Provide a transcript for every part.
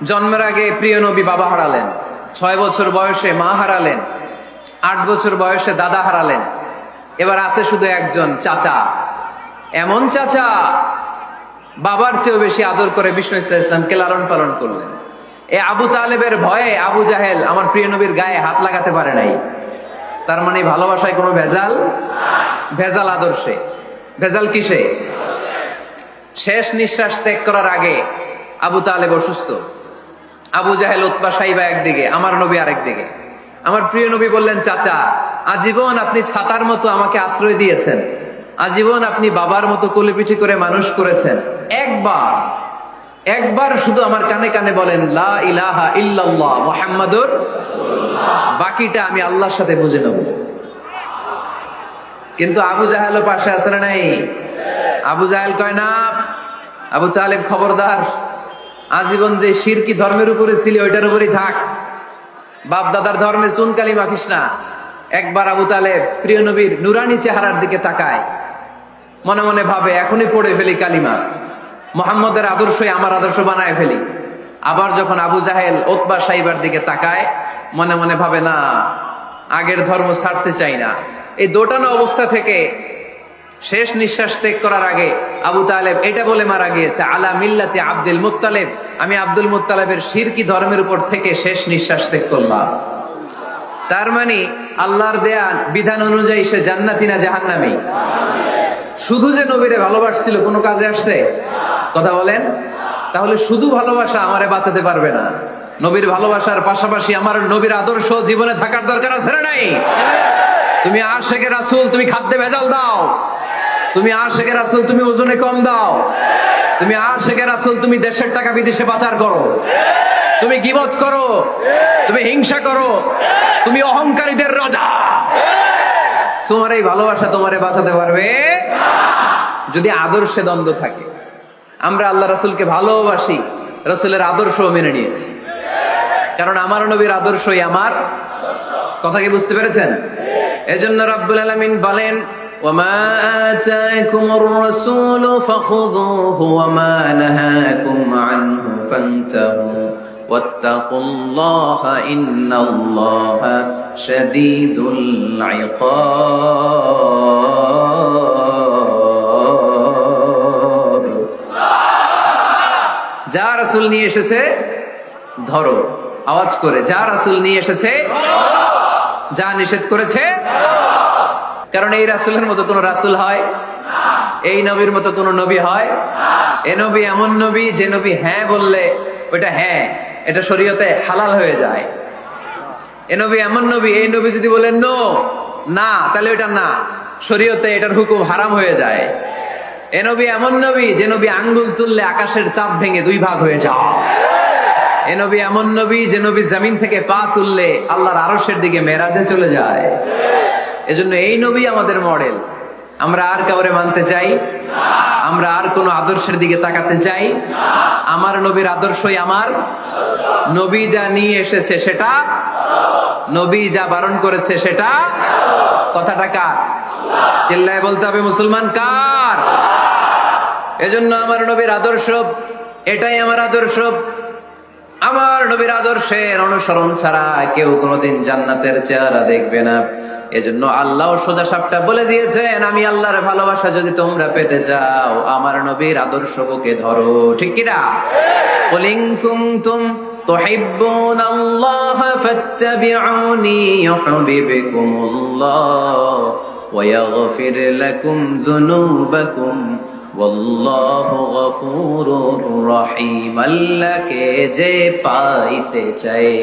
জন্মের আগে প্রিয় নবী বাবা হারালেন, 6 বছর বয়সে মা হারালেন, 8 বছর বয়সে দাদা হারালেন, এবার আছে শুধু একজন চাচা। এমন চাচা বাবার চেয়েও বেশি আদর করে বিষ্ণু ইসলামকে লালন পালন করলেন। এই আবু তালেবের ভয়ে আবু জাহেল আমার প্রিয় নবীর গায়ে হাত লাগাতে পারে নাই। তার মানে ভালোবাসায় কোনো ভেজাল? ভেজাল আদর্শে। ভেজাল কিসে? শেষ নিঃশ্বাস ত্যাগ করার আগে আবু তালেব অসুস্থ, আবু জাহেল উতবা সাইবা একদিকে, আমার নবী আরেকদিকে। আমার প্রিয় নবী বললেন, চাচা আজীবন আপনি ছাতার মতো আমাকে আশ্রয় দিয়েছেন, আজীবন আপনি বাবার মতো কোলেপিঠি করে মানুষ করেছেন, একবার শুধু আমার কানে কানে বলেন লা ইলাহা ইল্লাল্লাহ মুহাম্মাদুর রাসূলুল্লাহ, বাকিটা আমি আল্লাহর সাথে বুঝে নেব। কিন্তু আবু জাহেলও পাশে আছে না নাই? আবু জাহেল কয় না, আবু তালেব খবরদার, আজীবন যে শিরকি ধর্মের উপরে ছিল ওইটার উপরেই থাক, বাপ দাদার ধর্মে চুনকালি মাখিস না। একবার আবু তালেব প্রিয় নবীর নুরানি চেহারার দিকে তাকায়, মনে মনে ভাবে এখনই পড়ে ফেলি কালিমা, মুহাম্মদের আদর্শই আমার আদর্শ বানায় ফেলি। আবার যখন আবু জাহেল উতবা সাইবার দিকে তাকায়, মনে মনে ভাবে না, আগের ধর্ম ছাড়তে চাই না। এই দোটানো অবস্থা থেকে শেষ নিঃশ্বাস ত্যাগ করার আগে আবু তালেব এটা বলে মারা গিয়েছে, আলা মিল্লাতি আব্দুল মুত্তালিব, আমি আব্দুল মুত্তালিবের শিরকি ধর্মের উপর থেকে শেষ নিঃশ্বাস ত্যাগ করলাম। তার মানে আল্লাহর দেয়া বিধান অনুযায়ী সে জান্নাতি না জাহান্নামী? শুধু যে নবীরে ভালোবাসছিল কোনো কাজে আসছে? কথা বলেন। তাহলে শুধু ভালোবাসা আমারে বাঁচাতে পারবে না। নবীর ভালোবাসার পাশাপাশি আমার নবীর আদর্শ জীবনে থাকার দরকার আছে না নাই? তুমি আশেকে রাসূল, তুমি খাদ্যে ভেজাল দাও, তুমি আশেকে রাসূল, তুমি ওজনে কম দাও, তুমি আশেকে রাসূল, তুমি দেশের টাকা বিদেশে পাচার করো, তুমি গীবত করো, তুমি হিংসা করো, তুমি অহংকারীদের রাজা, তোমার এই ভালোবাসা তোমারে বাঁচাতে পারবে যদি আদর্শে দ্বন্দ্ব থাকে। আমরা আল্লাহ রাসূলকে ভালোবাসি, রাসূলের আদর্শ মেনে নিয়েছি, কারণ আমার নবীর আদর্শই আমার কথা। কি বুঝতে পেরেছেন? এজন্য রাব্বুল আলামিন বলেন, ওয়ামা আতাকুমুর রাসূলু ফাখুযুহু ওয়ামা নাহাকুম আনহু ফান্তাহু ওয়াত্তাকুল্লাহা ইন্নাল্লাহা শাদীদুল ইকাব। যা রাসূল নিয়ে এসেছে ধরো, আওয়াজ করে, যা রাসূল নিয়ে এসেছে, যা নিষেধ করেছে। কারণ এই রাসূলের মতো কোন রাসূল হয়? এই নবীর মতো কোন নবী হয়? এ নবী এমন নবী যে নবী হ্যাঁ বললে ওইটা হ্যাঁ, এটা শরীয়তে হালাল হয়ে যায়। এ নবী এমন নবী, এই নবী যদি বলেন নো, না, তাহলে ওইটা না, শরীয়তে এটার হুকুম হারাম হয়ে যায়। এ নবী এমন নবী যে নবী আঙ্গুল তুললে আকাশের চাঁদ ভেঙে 2 ভাগ হয়ে যায়। এ নবী এমন নবী যে নবী জমিন থেকে পা তুললে আল্লাহর আরশের দিকে মেরাজে চলে যায়। এজন্য এই নবী আমাদের মডেল। আমরা আর কাউরে মানতে চাই? আমরা আর কোন আদর্শের দিকে তাকাতে চাই? আমার নবীর আদর্শই আমার। নবী যা নিয়ে এসেছে সেটা, নবী যা বারণ করেছে সেটা। কথাটা কার? চিল্লায় বলতে হবে, মুসলমান কার? এজন্য আমার নবীর আদর্শ এটাই আমার আদর্শ। আমার নবীর আদর্শের অনুসরণ ছাড়া কেউ কোনোদিন জান্নাতের চেহারা দেখবে না। এজন্য আল্লাহ সোজা সাপটা বলে দিয়েছেন, আমি আল্লাহর ভালোবাসা যদি তোমরা পেতে চাও আমার নবীর আদর্শ বুকে ধরো। ঠিক কিনা? কুল ইন কুনতুম তুহিব্বুনাল্লাহা ফাত্তাবিউনি ইউহিব্বুকুমুল্লাহ ওয়া ইয়াগফির লাকুম যুনুবাকুম ওয়াল্লাহু গফুরুর রহিম। আল্লাহকে যে পাইতে চায়,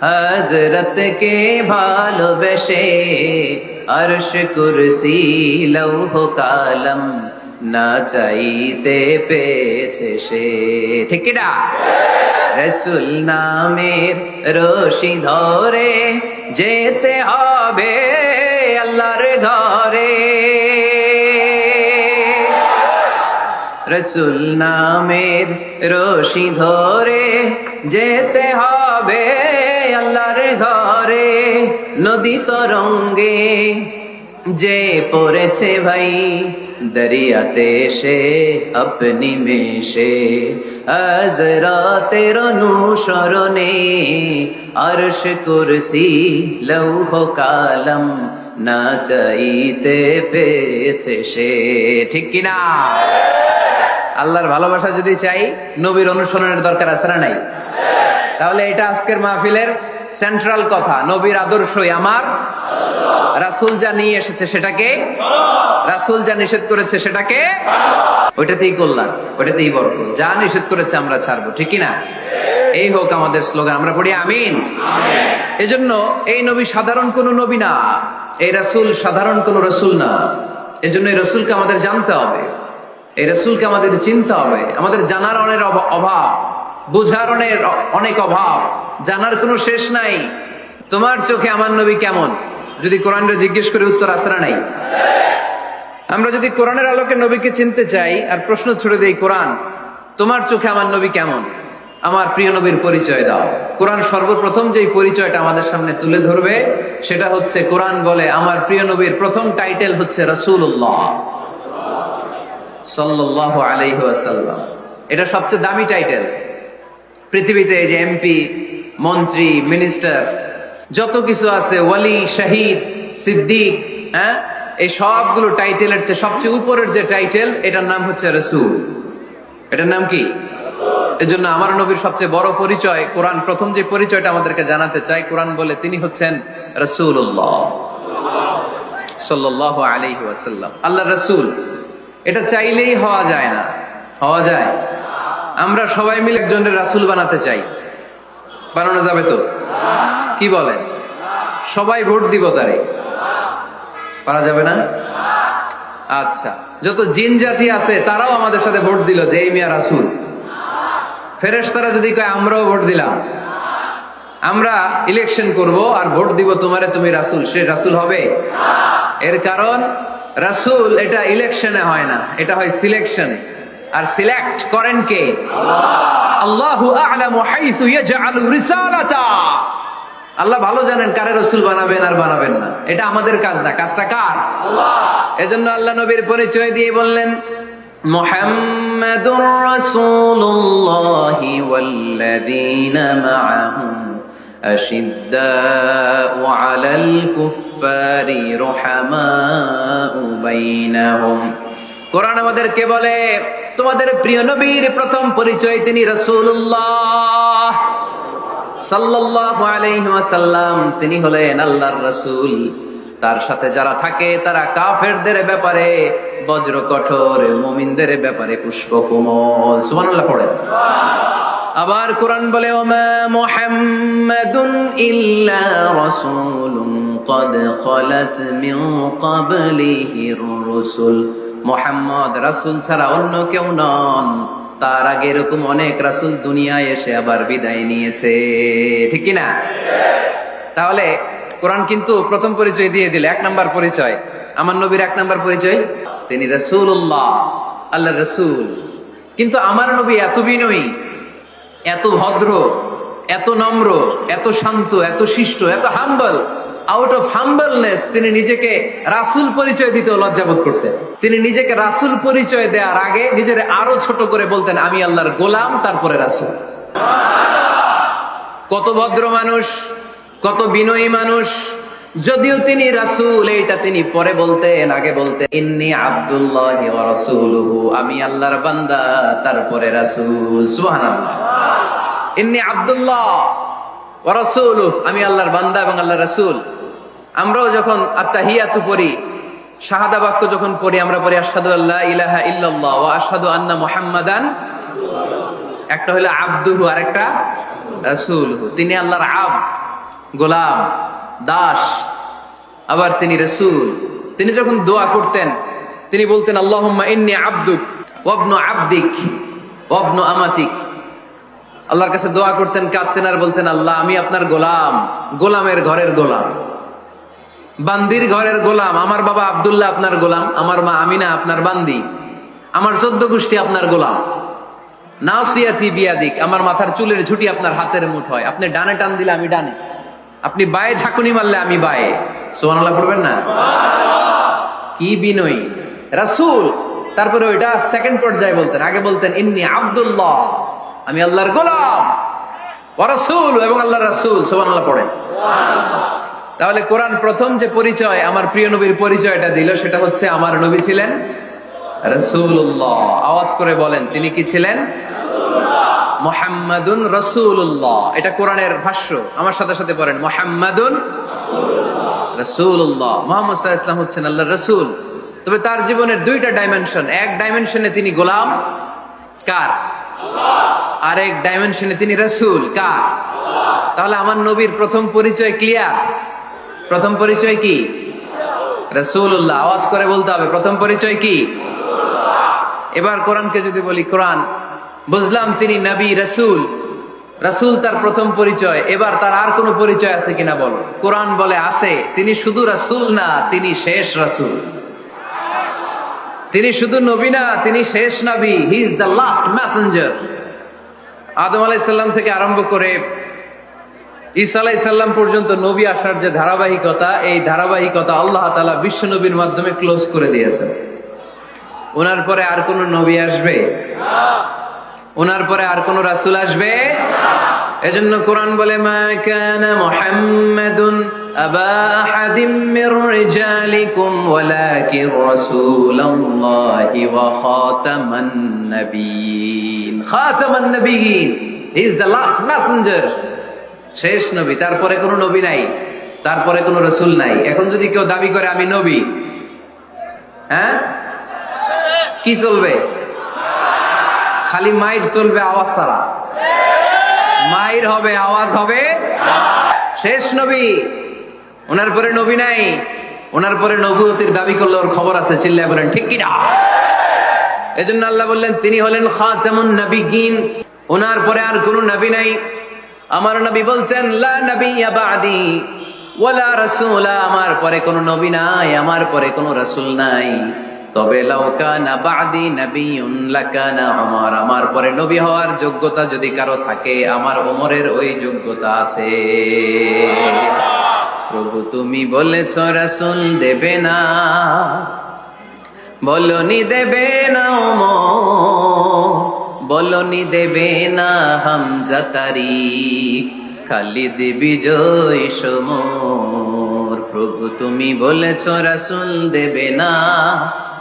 হযরতকে ভালোবেসে আরশ কুরসি লৌহ কালাম না চাইতে পেয়েছে সে। ঠিক কি না? রাসূল নামের রশি ধরে যেতে হবে আল্লাহর ঘরে। রাসূল নামের রশি ধরে যেতে হবে আল্লাহর ঘরে। নদী তরঙ্গে যে পড়েছে ভাই দরিয়াতে সে আপনি মেশে আজরাতের অনুসরণে আরশ কুরসি লৌহ কালাম না চাইতে পেয়েছে সে। ঠিক কিনা? আল্লাহর ভালোবাসা যদি চাই, নবীর অনুসরণের দরকার আছে না নাই? তাহলে এটা আজকের মাহফিলের সেন্ট্রাল কথা, নবীর আদর্শই আমার। রাসূল যা নিয়ে এসেছে সেটাকে, রাসূল যা নিষেধ করেছে সেটাকে ওইটাতেই কল্যাণ, ওইটাতেই বরকত। যা নিষেধ করেছে আমরা ছাড়বো। ঠিক কিনা? এই হোক আমাদের স্লোগান, আমরা পড়ি আমিন। এজন্য এই নবী সাধারণ কোন নবী না, এই রাসূল সাধারণ কোন রাসূল না। এজন্য এই রাসূলকে আমাদের জানতে হবে, এই রাসূলকে আমাদের চিনতে হবে। আমাদের জানার অনেক অভাব, বোঝার অনেক অভাব, জানার কোনো শেষ নাই। তোমার চোখে আমার নবী কেমন যদি কোরআনটা জিজ্ঞেস করে উত্তর আছে না নাই? আমরা যদি কোরআনের আলোকে নবীকে চিনতে চাই আর প্রশ্ন ছুড়ে দেই, কোরআন তোমার চোখে আমার নবী কেমন, আমার প্রিয় নবীর পরিচয় দাও। কোরআন সর্বপ্রথম যেই পরিচয়টা আমাদের সামনে তুলে ধরবে সেটা হচ্ছে, কোরআন বলে আমার প্রিয় নবীর প্রথম টাইটেল হচ্ছে রাসূলুল্লাহ সাল্লাল্লাহু আলাইহি ওয়াসাল্লাম। এটা সবচেয়ে দামি টাইটেল পৃথিবীতে। এই যে এমপি, মন্ত্রী, মিনিস্টার, যত কিছু আছে, ওয়ালি, শহীদ, সিদ্দিক, হ্যাঁ, এই সবগুলো টাইটেলের চেয়ে সবচেয়ে উপরের যে টাইটেল, এটার নাম হচ্ছে রাসূল। এটার নাম কি? এজন্য আমার নবীর সবচেয়ে বড় পরিচয়, কোরআন প্রথম যে পরিচয়টা আমাদেরকে জানাতে চাই, কোরআন বলে তিনি হচ্ছেন রাসূলুল্লাহ সাল্লাল্লাহু আলাইহি ওয়াসাল্লাম, আল্লাহর রাসূল। এটা চাইলেই হওয়া যায় না, হওয়া যায়? আমরা সবাই মিলে একজনের রাসূল বানাতে চাই, বানানো যাবে তো? কি বলেন? সবাই ভোট দিব তারে, পারা যাবে না? আচ্ছা, যত জিন জাতি আছে তারাও আমাদের সাথে ভোট দিল যে এই মিয়া রাসূল। ফেরেশতারা যদি কয় আমরাও ভোট দিলাম, আমরা ইলেকশন করব আর ভোট দিব তোমারে, তুমি রাসূল, সে রাসূল হবে? এর কারণ রাসূল এটা ইলেকশনে হয় না, এটা হয় সিলেকশনে। আর সিলেক্ট করেন কে? আল্লাহু আ'লামু হাইসু ইয়াজআলু রিসালাতা। আল্লাহ ভালো জানেন কারে রাসূল বানাবেন আর বানাবেন না। এটা আমাদের কাজ না, কাজটা কার? আল্লাহ। এজন্য আল্লাহ নবীর পরিচয় দিয়ে বললেন, মুহাম্মাদুর রাসূলুল্লাহি ওয়াল্লাযীনা মা'আহু আশিদ্দাউ আলাল কুফফারি রুহামাউ বাইনাহুম। কোরআন আমাদেরকে বলে তোমাদের প্রিয় নবীর প্রথম পরিচয় তিনি রাসূলুল্লাহ সাল্লাল্লাহু আলাইহি ওয়াসাল্লাম। তিনি হলেন আল্লাহর রাসূল। তার সাথে যারা থাকে তারা কাফেরদের ব্যাপারে বজ্র কঠোর, মুমিনদের ব্যাপারে পুষ্পকোমল। সুবহানাল্লাহ পড়েন। আবার কোরআন বলে, ওমা মুহাম্মাদুন ইল্লা রাসূলুন ক্বাদ খালাত মিন ক্বাবলিহির রাসূল। মুহাম্মদ রাসূল ছাড়া অন্য কেউ নন, তার আগে এরকম অনেক রাসূল দুনিয়ায় এসে আবার বিদায় নিয়েছে। ঠিক কি না? তাহলে কোরআন কিন্তু প্রথম পরিচয় দিয়ে দিলে, এক নাম্বার পরিচয় আমার নবীর, এক নাম্বার পরিচয় তিনি রাসূলুল্লাহ, আল্লাহর রাসূল। কিন্তু আমার নবী এত বিনয়ী, এত ভদ্র, এত নম্র, এত শান্ত, এত শিষ্ট, এত হাম্বল। আউট অফ হাম্বলনেস তিনি নিজেকে রাসূল পরিচয় দিতেও লজ্জাবোধ করতেন। তিনি নিজেকে রাসূল পরিচয় দেওয়ার আগে নিজের আরো ছোট করে বলতেন, আমি আল্লাহর গোলাম, তারপরে রাসূল। কত ভদ্র মানুষ, কত বিনয়ী মানুষ। যদিও তিনি রাসূল, এইটা তিনি পরে বলতেন, আগে বলতেন ইন্নী আব্দুল্লাহি ওয়া রাসূলুহু, আমি আল্লাহর বান্দা, তারপরে রাসূল। সুবহানাল্লাহ। ইন্নী আব্দুল্লাহ ওয়া রাসূলুহু, আমি আল্লাহর বান্দা এবং আল্লাহর রাসূল। আমরাও যখন আত্তাহিয়াতু পড়ি, শাহাদা বাক্য যখন পড়ি, আমরা পড়ি আশহাদু আল্লা ইলাহা ইল্লাল্লাহ ওয়া আশহাদু আন্না মুহাম্মাদান। একটা হলো আব্দুহু আর একটা রাসূলুহু। তিনি আল্লাহর আব্দ, গোলাম, দাস, আবার তিনি রাসূল। তিনি যখন দোয়া করতেন তিনি বলতেন, আল্লাহুম্মা ইন্নী আবদুক ওয়া ইবনু আবদিক ওয়া ইবনু আমাতিক। আল্লাহর কাছে দোয়া করতেন, কাঁদতেন আর বলতেন, আল্লাহ আমি আপনার গোলাম, গোলামের ঘরের গোলাম, বান্দির ঘরের গোলাম। আমার বাবা আব্দুল্লাহ আপনার গোলাম, আমার মা আমিনা আপনার বান্দি, আমার 14 গোষ্ঠী আপনার গোলাম। নাসিয়াতি বিয়াদিক, আমার মাথার চুলের ঝুঁটি আপনার হাতের মুঠোয়, আপনি ডানে টান দিলে আমি ডানে, আপনি বায়ে ঝাঁকুনি মারলে আমি বায়ে, সুবহানাল্লাহ পড়বেন না? কি বিনয়ী রাসূল। তারপরে ওইটা সেকেন্ড পর্যায়ে বলতেন, আগে বলতেন ইন্নী আব্দুল্লাহ, আমি আল্লাহর গোলাম, ওয়া রাসূল, এবং আল্লাহর রাসূল, সুবহানাল্লাহ পড়েন। তাহলে কোরআন প্রথম যে পরিচয় আমার প্রিয় নবীর পরিচয়টা দিল, সেটা হচ্ছে আমার নবী ছিলেন রাসূলুল্লাহ। আওয়াজ করে বলেন, তিনি কি ছিলেন? মুহাম্মাদুন রাসূলুল্লাহ। এটা কোরআনের ভাষ্য, আমার সাথে সাথে পড়েন, মুহাম্মাদুন রাসূলুল্লাহ। মুহাম্মদ সাল্লাল্লাহু আলাইহি ওয়াসাল্লাম হচ্ছেন আল্লাহর রাসূল। তবে তার জীবনের দুইটা ডাইমেনশন, এক ডাইমেনশনে তিনি গোলাম, কার? আল্লাহ। আর এক ডাইমেনশনে তিনি রাসূল, কার? আল্লাহ। তাহলে আমার নবীর প্রথম পরিচয় ক্লিয়ার। প্রথম পরিচয় কি? রাসূলুল্লাহ। আওয়াজ করে বলতে হবে, প্রথম পরিচয় কি? এবার কোরআনকে যদি বলি, কোরআন বুঝলাম তিনি নবী রাসূল, রাসূল তার প্রথম পরিচয়, এবার তার আর কোনো পরিচয় আছে কিনা বলো? কোরআন বলে আছে। তিনি শুধু রাসূল না, তিনি শেষ রাসূল। তিনি শুধু নবী না, তিনি শেষ নবী। He is the last messenger. Adam আলাইহিস সালাম থেকে আরম্ভ করে ঈসা আলাইহিস সালাম পর্যন্ত নবী আসার যে ধারাবাহিকতা, এই ধারাবাহিকতা আল্লাহ তাআলা বিশ্ব নবীর মাধ্যমে ক্লোজ করে দিয়েছেন। ওনার পরে আর কোন নবী আসবে না, ওনার পরে আর কোন রাসূল আসবে না। এজন্য কোরআন বলে, মা কানা মুহাম্মাদুন আবা আহাদিম মির রিজালিকুম ওয়ালাকিন রাসূলুল্লাহি ওয়া খাতামান নাবিয়িন। খাতামান নাবিয়িন, he is the last messenger, শেষ নবী। তারপরে কোনো নবী নাই, তারপরে কোনো রাসূল নাই। এখন যদি কেউ দাবি করে আমি নবী, হ্যাঁ, কি চলবে? খালি মাইর চলবে, আওয়াজ ছাড়া। মাইর হবে, আওয়াজ হবে। শেষ নবী, ওনার পরে নবী নাই। ওনার পরে নবুয়তির দাবি করলে ওর খবর আছে, চিল্লায় বলেন ঠিক কিনা? এজন্য আল্লাহ বললেন তিনি হলেন খাতামুন নাবিয়িন, ওনার পরে আর কোনো নবী নাই। আমার নবী বলছেন, লা নাবিয়্যা বা'দি ওয়ালা রাসূলা, আমার পরে কোনো নবী নাই, আমার পরে কোনো রাসূল নাই। তবে লাউ কানা বা'দি নাবিয়্যুন লাকানা উমর, আমার পরে নবী হওয়ার যোগ্যতা যদি কারো থাকে, আমার ওমরের ওই যোগ্যতা আছে। প্রভু তুমি বলেছো রাসূল দেবে না, বলনি দেবে না ওমর, বলনি দেবে না হামজা তারিক, খালিদ বিজয় সমর। প্রভু তুমি বলেছো রাসূল দেবে না,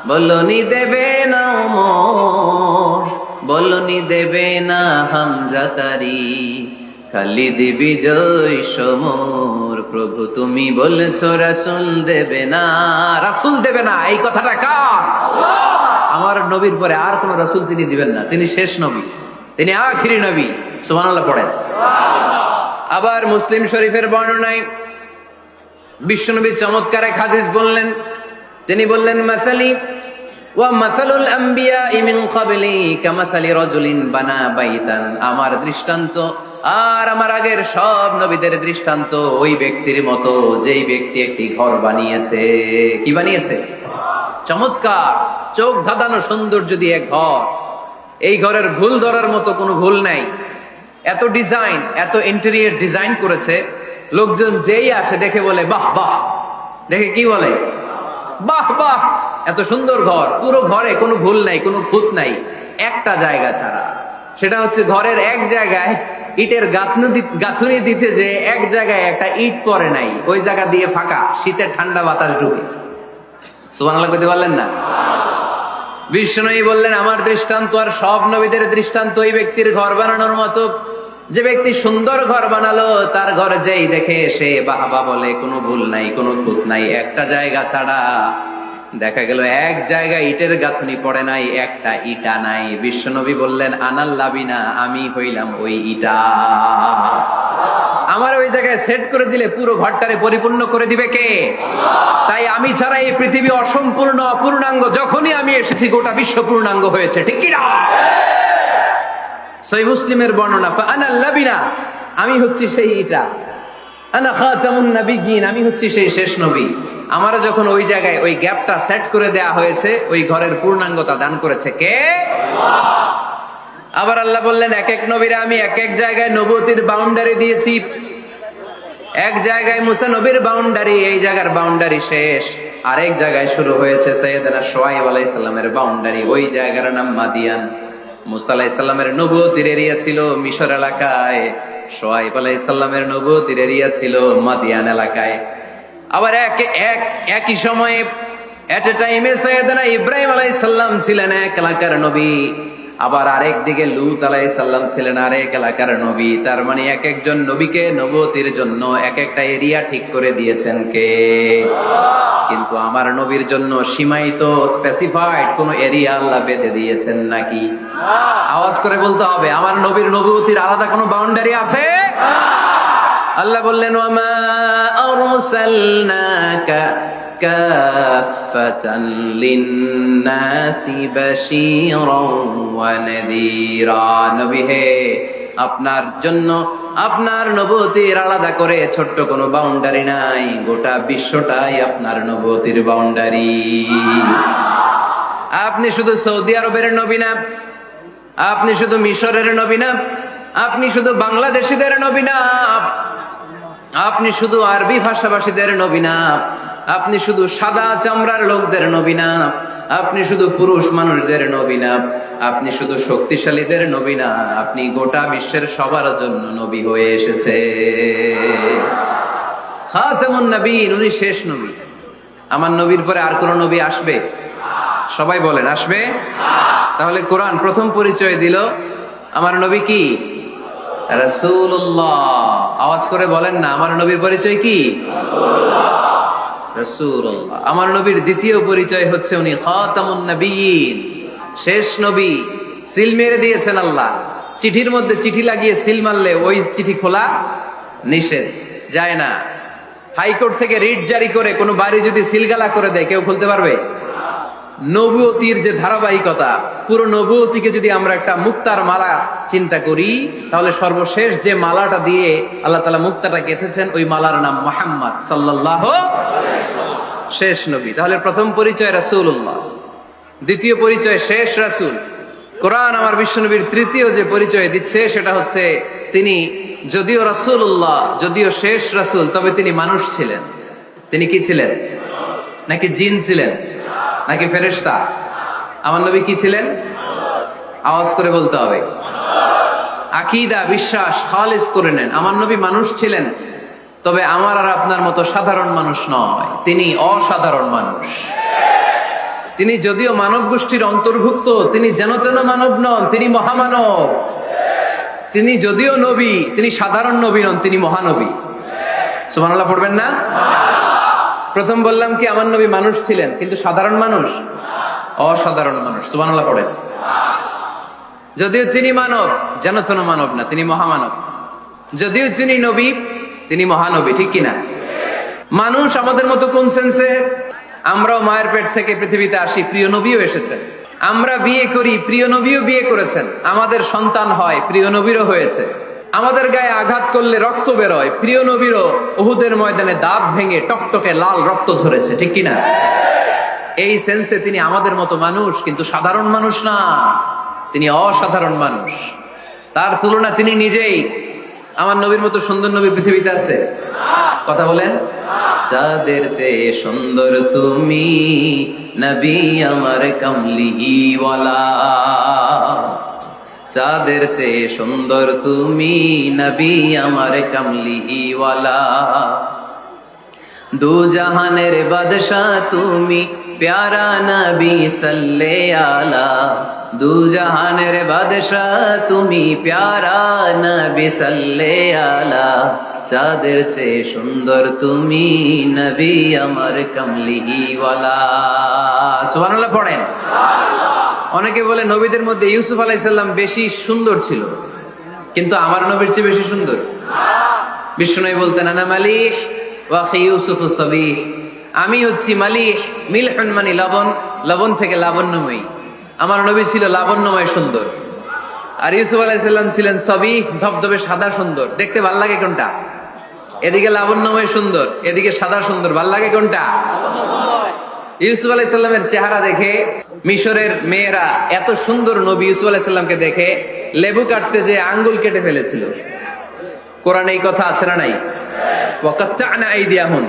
বলনি দেবে না ওমর, বলনি দেবে না হামজা তারিক, খালিদ বিজয় সমর। প্রভু তুমি বলেছো রাসূল দেবে না, রাসূল দেবে না, এই কথাটা কার? আল্লাহ। আমার নবীর পরে আর কোন রাসূল তিনি দিবেন না, তিনি শেষ নবী, তিনি আখিরি নবী। সুবহানাল্লাহ পড়েন। আবার মুসলিম শরীফের বর্ণনায় বিশ্বনবী চমৎকার এক হাদিস বললেন। তিনি বললেন, মাসালি ওয়া মাসালুল আম্বিয়া মিন ক্বাবলি কামাসালি রাজুলিন বানা বাইতান, আমার দৃষ্টান্ত আর আমার আগের সব নবীদের দৃষ্টান্ত ওই ব্যক্তির মতো, যেই ব্যক্তি একটি ঘর বানিয়েছে। কি বানিয়েছে? চমৎকার, চোখ ধাঁধানো সৌন্দর্য দিয়ে ঘর। এই ঘরের ভুল ধরার মতো কোনো ভুল নাই। এত ডিজাইন, এত ইন্টেরিয়র ডিজাইন করেছে, লোকজন যেই আসে দেখে বলে বাহ বাহ। দেখে কি বলে? বাহ বাহ, এত সুন্দর ঘর। পুরো ঘরে কোনো ভুল নাই, কোনো খুঁত নাই, একটা জায়গা ছাড়া। সেটা হচ্ছে ঘরের এক জায়গায় ইটের গাঁথুনি দিতে, যে এক জায়গায় একটা ইট পড়ে নাই, ওই জায়গা দিয়ে ফাঁকা, শীতের ঠান্ডা বাতাস ঢুকে। সুবহানাল্লাহ কইতে পারলেন না? বিষ্ণুই বললেন, আমার দৃষ্টান্ত আর সব নবীদের দৃষ্টান্ত ওই ব্যক্তির ঘর বানানোর মতো, যে ব্যক্তি সুন্দর ঘর বানালো, তার ঘরে যেই দেখে সে বাহবা বলে, কোনো ভুল নাই, কোনো খুঁত নাই, একটা জায়গা ছাড়া। দেখা গেল এক জায়গায় ইটের গাঁথুনি পড়ে নাই, একটা ইটা নাই। বিশ্বনবী বললেন, আনাল লাবিনা, আমি হইলাম ওই ইটা। আমার ওই জায়গায় সেট করে দিলে পুরো ঘরটারে পরিপূর্ণ করে দিবে কে? তাই আমি ছাড়া এই পৃথিবী অসম্পূর্ণ, অপূর্ণাঙ্গ। যখনই আমি এসেছি গোটা বিশ্ব পূর্ণাঙ্গ হয়েছে, ঠিক কি না? সহিহ মুসলিমের বর্ণনা, ফাআনাল লাবিনা, আমি হচ্ছি সেই ইটা, আনা খাতামুন নাবিয়িন, আমি হচ্ছি সেই শেষ নবী। আমারও যখন ওই জায়গায় ওই গ্যাপটা সেট করে দেয়া হয়েছে, ওই ঘরের পূর্ণাঙ্গতা দান করেছে কে? আল্লাহ। আবার আল্লাহ বললেন, এক এক নবীরা আমি এক এক জায়গায় নবুয়তির বাউন্ডারি দিয়েছি। এক জায়গায় মুসা নবীর বাউন্ডারি, এই জায়গার বাউন্ডারি শেষ, আরেক জায়গায় শুরু হয়েছে সাইয়েদনা শুআয়ব আলাইহিস সালামের বাউন্ডারি, ওই জায়গার নাম মাদিয়ান। মুসা আলাইহিস সালামের নবুয়তির এরিয়া ছিল মিশর এলাকায়, শুআয়ব আলাইহিস সালামের নবুয়তির এরিয়া ছিল মাদিয়ান এলাকায়। আবার একই সময়ে এট এ টাইমে সাইয়েদনা ইব্রাহিম আলাইহিস সালাম ছিলেন এক এলাকার নবী, আবার আরেক দিকে লূত আলাইহিস সালাম ছিলেন আরেক এলাকার নবী। তার মানে এক একজন নবীকে নবুয়তির জন্য এক একটা এরিয়া ঠিক করে দিয়েছেন কে? কিন্তু আমার নবীর জন্য সীমায়িত স্পেসিফাইড কোন এরিয়া আল্লাহ বেঁধে দিয়েছেন নাকি? আওয়াজ করে বলতে হবে, আমার নবীর নবুয়তির আলাদা কোনো বাউন্ডারি আছে? আল্লাহ বললেন, ওয়ামা আরসালনাকা কাফাতান লিন্নাসি বাশীরান ওয়া নাযীরা। নবী হে, আপনার জন্য আপনার নবুয়তির আলাদা করে ছোট্ট কোনো বাউন্ডারি নাই, গোটা বিশ্বটাই আপনার নবুয়তির বাউন্ডারি। আপনি শুধু সৌদি আরবের নবী না, আপনি শুধু মিশরের নবী না, আপনি শুধু বাংলাদেশিদের নবী না, আপনি শুধু আরবি ভাষাভাষীদের নবী না, আপনি শুধু সাদা চামড়ার লোকদের নবী না, আপনি শুধু পুরুষ মানুষদের নবী না, আপনি শুধু শক্তিশালীদের নবী না, আপনি গোটা বিশ্বের সবার জন্য নবী হয়ে এসেছে। খাতামুন নবীন, উনি শেষ নবী। আমার নবীর পরে আর কোন নবী আসবে? সবাই বলেন আসবে। তাহলে কোরআন প্রথম পরিচয় দিল আমার নবী কি? রাসূলুল্লাহ। আওয়াজ করে বলেন না, আমার নবীর পরিচয় কি? রাসূলুল্লাহ। আমার নবীর দ্বিতীয় পরিচয় হচ্ছে উনি খাতামুন নবিয়্যিন, শেষ নবী। সিল মেরে দিয়েছেন আল্লাহ। চিঠির মধ্যে চিঠি লাগিয়ে সিল মারলে ওই চিঠি খোলা নিষেধ, যায় না। হাইকোর্ট থেকে রিট জারি করে কোনো বাড়ি যদি সিলগালা করে দেয়, কেউ খুলতে পারবে? নবুয়তির যে ধারাবাহিকতা, পুরো নবুয়তিকে যদি আমরা একটা মুক্তার মালা চিন্তা করি, তাহলে সর্বশেষ যে মালাটা দিয়ে আল্লাহ তাআলা মুক্তাটা গেঁথেছেন, ওই মালার নাম মুহাম্মদ সাল্লাল্লাহু আলাইহি ওয়াসাল্লাম, শেষ নবী। তাহলে প্রথম পরিচয় রাসূলুল্লাহ, দ্বিতীয় পরিচয় শেষ রাসূল। কোরআন আমার বিশ্বনবীর তৃতীয় যে পরিচয় দিচ্ছে সেটা হচ্ছে তিনি যদিও রাসূলুল্লাহ, যদিও শেষ রাসূল, তবে তিনি মানুষ ছিলেন। তিনি কি ছিলেন? নাকি জিন ছিলেন? নাকি ফেরেশতা? আমার নবী কি ছিলেন? আওয়াজ করে বলতে হবে। আকীদা, বিশ্বাস খালিস করে নেন, আমার নবী মানুষ ছিলেন, তবে আমার আর আপনার মতো সাধারণ মানুষ নয়, তিনি অসাধারণ মানুষ। তিনি যদিও মানব গোষ্ঠীর অন্তর্ভুক্ত, তিনি যেন তেন মানব নন, তিনি মহামানব। তিনি যদিও নবী, তিনি সাধারণ নবী নন, তিনি মহানবী। সুবহানাল্লাহ পড়বেন না? প্রথম বললাম কি আমার নবী মানুষ ছিলেন, কিন্তু সাধারণ মানুষ, অসাধারণ মানুষ। সুবহানাল্লাহ পড়েন। যদিও তিনি মানব, যেন তেন মানব না, তিনি মহামানব। যদিও তিনি নবী, তিনি মহানবী, ঠিক কিনা? মানুষ আমাদের মতো কোন সেন্সে? আমরাও মায়ের পেট থেকে পৃথিবীতে আসি, প্রিয় নবীও এসেছেন। আমরা বিয়ে করি, প্রিয় নবীও বিয়ে করেছেন। আমাদের সন্তান হয়, প্রিয় নবীরও হয়েছে। আমাদের গায়ে আঘাত করলে রক্ত বেরোয়, প্রিয় নবীরও উহুদের ময়দানে দাঁত ভেঙে টকটকে লাল রক্ত ঝরেছে, ঠিক কিনা? এই সেন্সে তিনি আমাদের মতো মানুষ, কিন্তু সাধারণ মানুষ না, তিনি অসাধারণ মানুষ। তার তুলনা তিনি নিজেই। আমার নবীর মতো সুন্দর নবী পৃথিবীতে আছে? কথা বলেন। যাদের চেয়ে সুন্দর তুমি নবী আমার কামলিওয়ালা, যাদের চেয়ে সুন্দর তুমি নবী আমার কামলিওয়ালা। দু জাহানের বাদশাহ তুমি প্যারা নবী সাল্লে আলা, দু জাহানের বাদশাহ তুমি প্যারা নবী সাল্লে আলা। যাদের চেয়ে সুন্দর তুমি নবী আমার কামলিওয়ালা। সুবহানাল্লাহ পড়েন। অনেকে বলে নবীদের মধ্যে ইউসুফ আলাইহিস সালাম বেশি সুন্দর ছিল, কিন্তু আমার নবীর চেয়ে বেশি সুন্দর? বিশ্বনবী বলতেন আনা মালিহ ওয়া আখি ইউসুফ সাবিহ, আমি হচ্ছি মালিহ, মিলহুন মানে লবণ, লবণ থেকে লাবণ্যময়ী। আমার নবী ছিল লাবণ্যময় সুন্দর, আর ইউসুফ আলাইহিস সালাম ছিলেন সাবিহ, ধবধবে সাদা সুন্দর। দেখতে ভাল লাগে কোনটা? এদিকে লাবণ্যময় সুন্দর, এদিকে সাদা সুন্দর, ভাল লাগে কোনটা? ইউসুফ আলাইহিস সালামের চেহারা দেখে মিশরের মেয়েরা এত সুন্দর নবী ইউসুফ আলাইহিস সালামকে দেখে লেবু কাটতে যে আঙ্গুল কেটে ফেলেছিল। কোরআনে এই কথা আছে না নাই? ওয়াকাত্তা'না আইদিয়াহুম,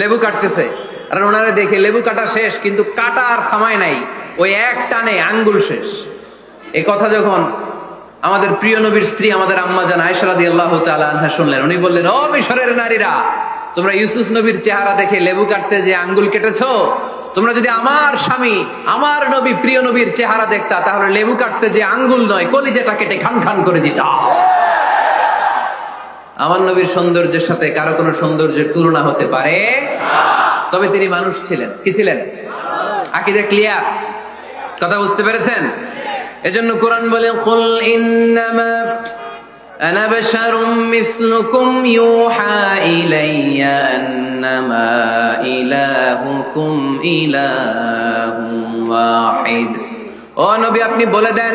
লেবু কাটতেছে, আর ওনারে দেখে লেবু কাটা শেষ, কিন্তু কাটা আর থামায় নাই, ওই এক টানে আঙ্গুল শেষ। এই কথা যখন আমাদের প্রিয় নবীর স্ত্রী আমাদের আম্মা জান আয়েশা রাদিয়াল্লাহু তাআলা আনহা শুনলেন, উনি বললেন, ও মিশরের নারীরা, তোমরা ইউসুফ নবীর চেহারা দেখে লেবু কাটতে যে আঙ্গুল কেটেছো, তোমরা যদি আমার স্বামী আমার নবী প্রিয় নবীর চেহারা দেখতা, তাহলে লেবু কাটতে যে আঙ্গুল নয়, কলিজাটা কেটে খান খান করে দিতা। আমার নবীর সৌন্দর্যের সাথে কারো কোনো সৌন্দর্যের তুলনা হতে পারে? তবে তিনি মানুষ ছিলেন। কি ছিলেন? আকীদা ক্লিয়ার? কথা বুঝতে পেরেছেন? এজন্য কোরআন বলে, কুল ইন্নামা আনা বাশারুম মিসলুকুম ইউহা ইলাইয়া আন্নামা ইলাহুকুম ইলাহুম ওয়াহিদ। ও নবী, আপনি বলে দেন,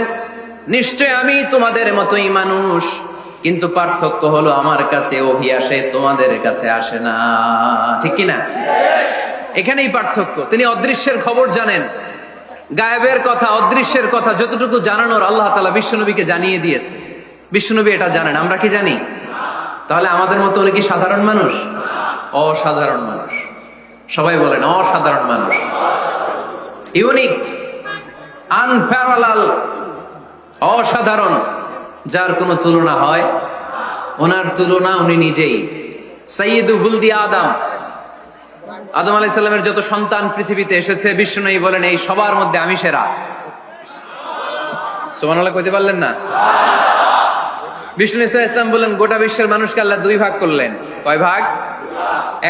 নিশ্চয় আমি তোমাদের মতোই মানুষ, কিন্তু পার্থক্য হলো আমার কাছে ওহী আসে, তোমাদের কাছে আসে না। ঠিক কি না? এখানেই পার্থক্য। তিনি অদৃশ্যের খবর জানেন, গায়েবের কথা, অদৃশ্যের কথা যতটুকু জানানোর আল্লাহ তাআলা বিশ্বনবীকে জানিয়ে দিয়েছে। বিশ্বনবী এটা জানেন, আমরা কি জানি? তাহলে আমাদের মতো উনি কি সাধারণ মানুষ? অসাধারণ মানুষ। সবাই বলেন অসাধারণ মানুষ। ইউনিক, আনপ্যারালাল, অসাধারণ, যার কোনো তুলনা হয়? ওনার তুলনা উনি নিজেই। সাইয়্যিদু ওয়ালদি আদম, আদম আলাইহিস সালামের যত সন্তান পৃথিবীতে এসেছে, বিশ্বনবী বলেন এই সবার মধ্যে আমি সেরা। সুবহানাল্লাহ কইতে পারলেন না? বিষ্ণু ইসলাম বলেন, গোটা বিশ্বের মানুষকে আল্লাহ দুই ভাগ করলেন। কয় ভাগ?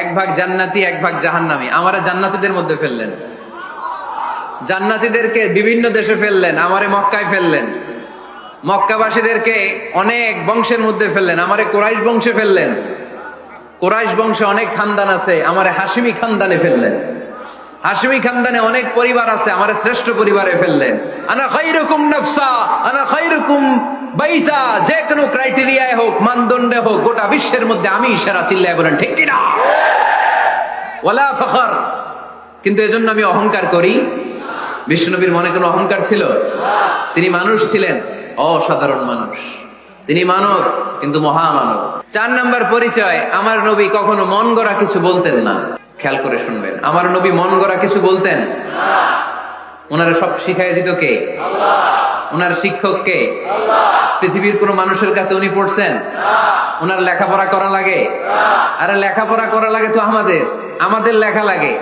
এক ভাগ জান্নাতি, এক ভাগ জাহান্নামী। আমারে জান্নাতীদের মধ্যে ফেললেন। জান্নাতীদেরকে বিভিন্ন দেশে ফেললেন, আমারে মক্কায় ফেললেন। মক্কাবাসীদেরকে অনেক বংশের মধ্যে ফেললেন, আমারে কুরাইশ বংশে ফেললেন। কুরাইশ বংশে অনেক খানদান আছে, আমারে হাশিমি খানদানে ফেললেন। হাশিমি খানদানে অনেক পরিবার আছে, আমারে শ্রেষ্ঠ পরিবারে ফেললেন। আনা খায়রুকুম নাফসা, আনা খায়রুকুম বাইতা, যে কোনো ক্রাইটেরিয়ায় হোক, মানদণ্ডে হোক, গোটা বিশ্বের মধ্যে আমি সেরা। চিল্লায় বলেন ঠিক কি না? ওয়ালা ফখর। কিন্তু এজন্য আমি অহংকার করি? বিশ্বনবীর মনে কোনো অহংকার ছিল? তিনি মানুষ ছিলেন, অসাধারণ মানুষ। তিনি মানব, কিন্তু মহামানব। 4 নাম্বার পরিচয়, আমার নবী কখনো মন গড়া কিছু বলতেন না। খেয়াল করে শুনবেন, আমার নবী মন গড়া কিছু বলতেন? ওনারা সব শিখাই দিত কে? ওনার শিক্ষক কে? পৃথিবীর কোন মানুষের কাছে উনি পড়ছেন? ওনার লেখাপড়া করা লাগে? আরে লেখাপড়া করা লাগে তো আমাদের লেখা লাগে,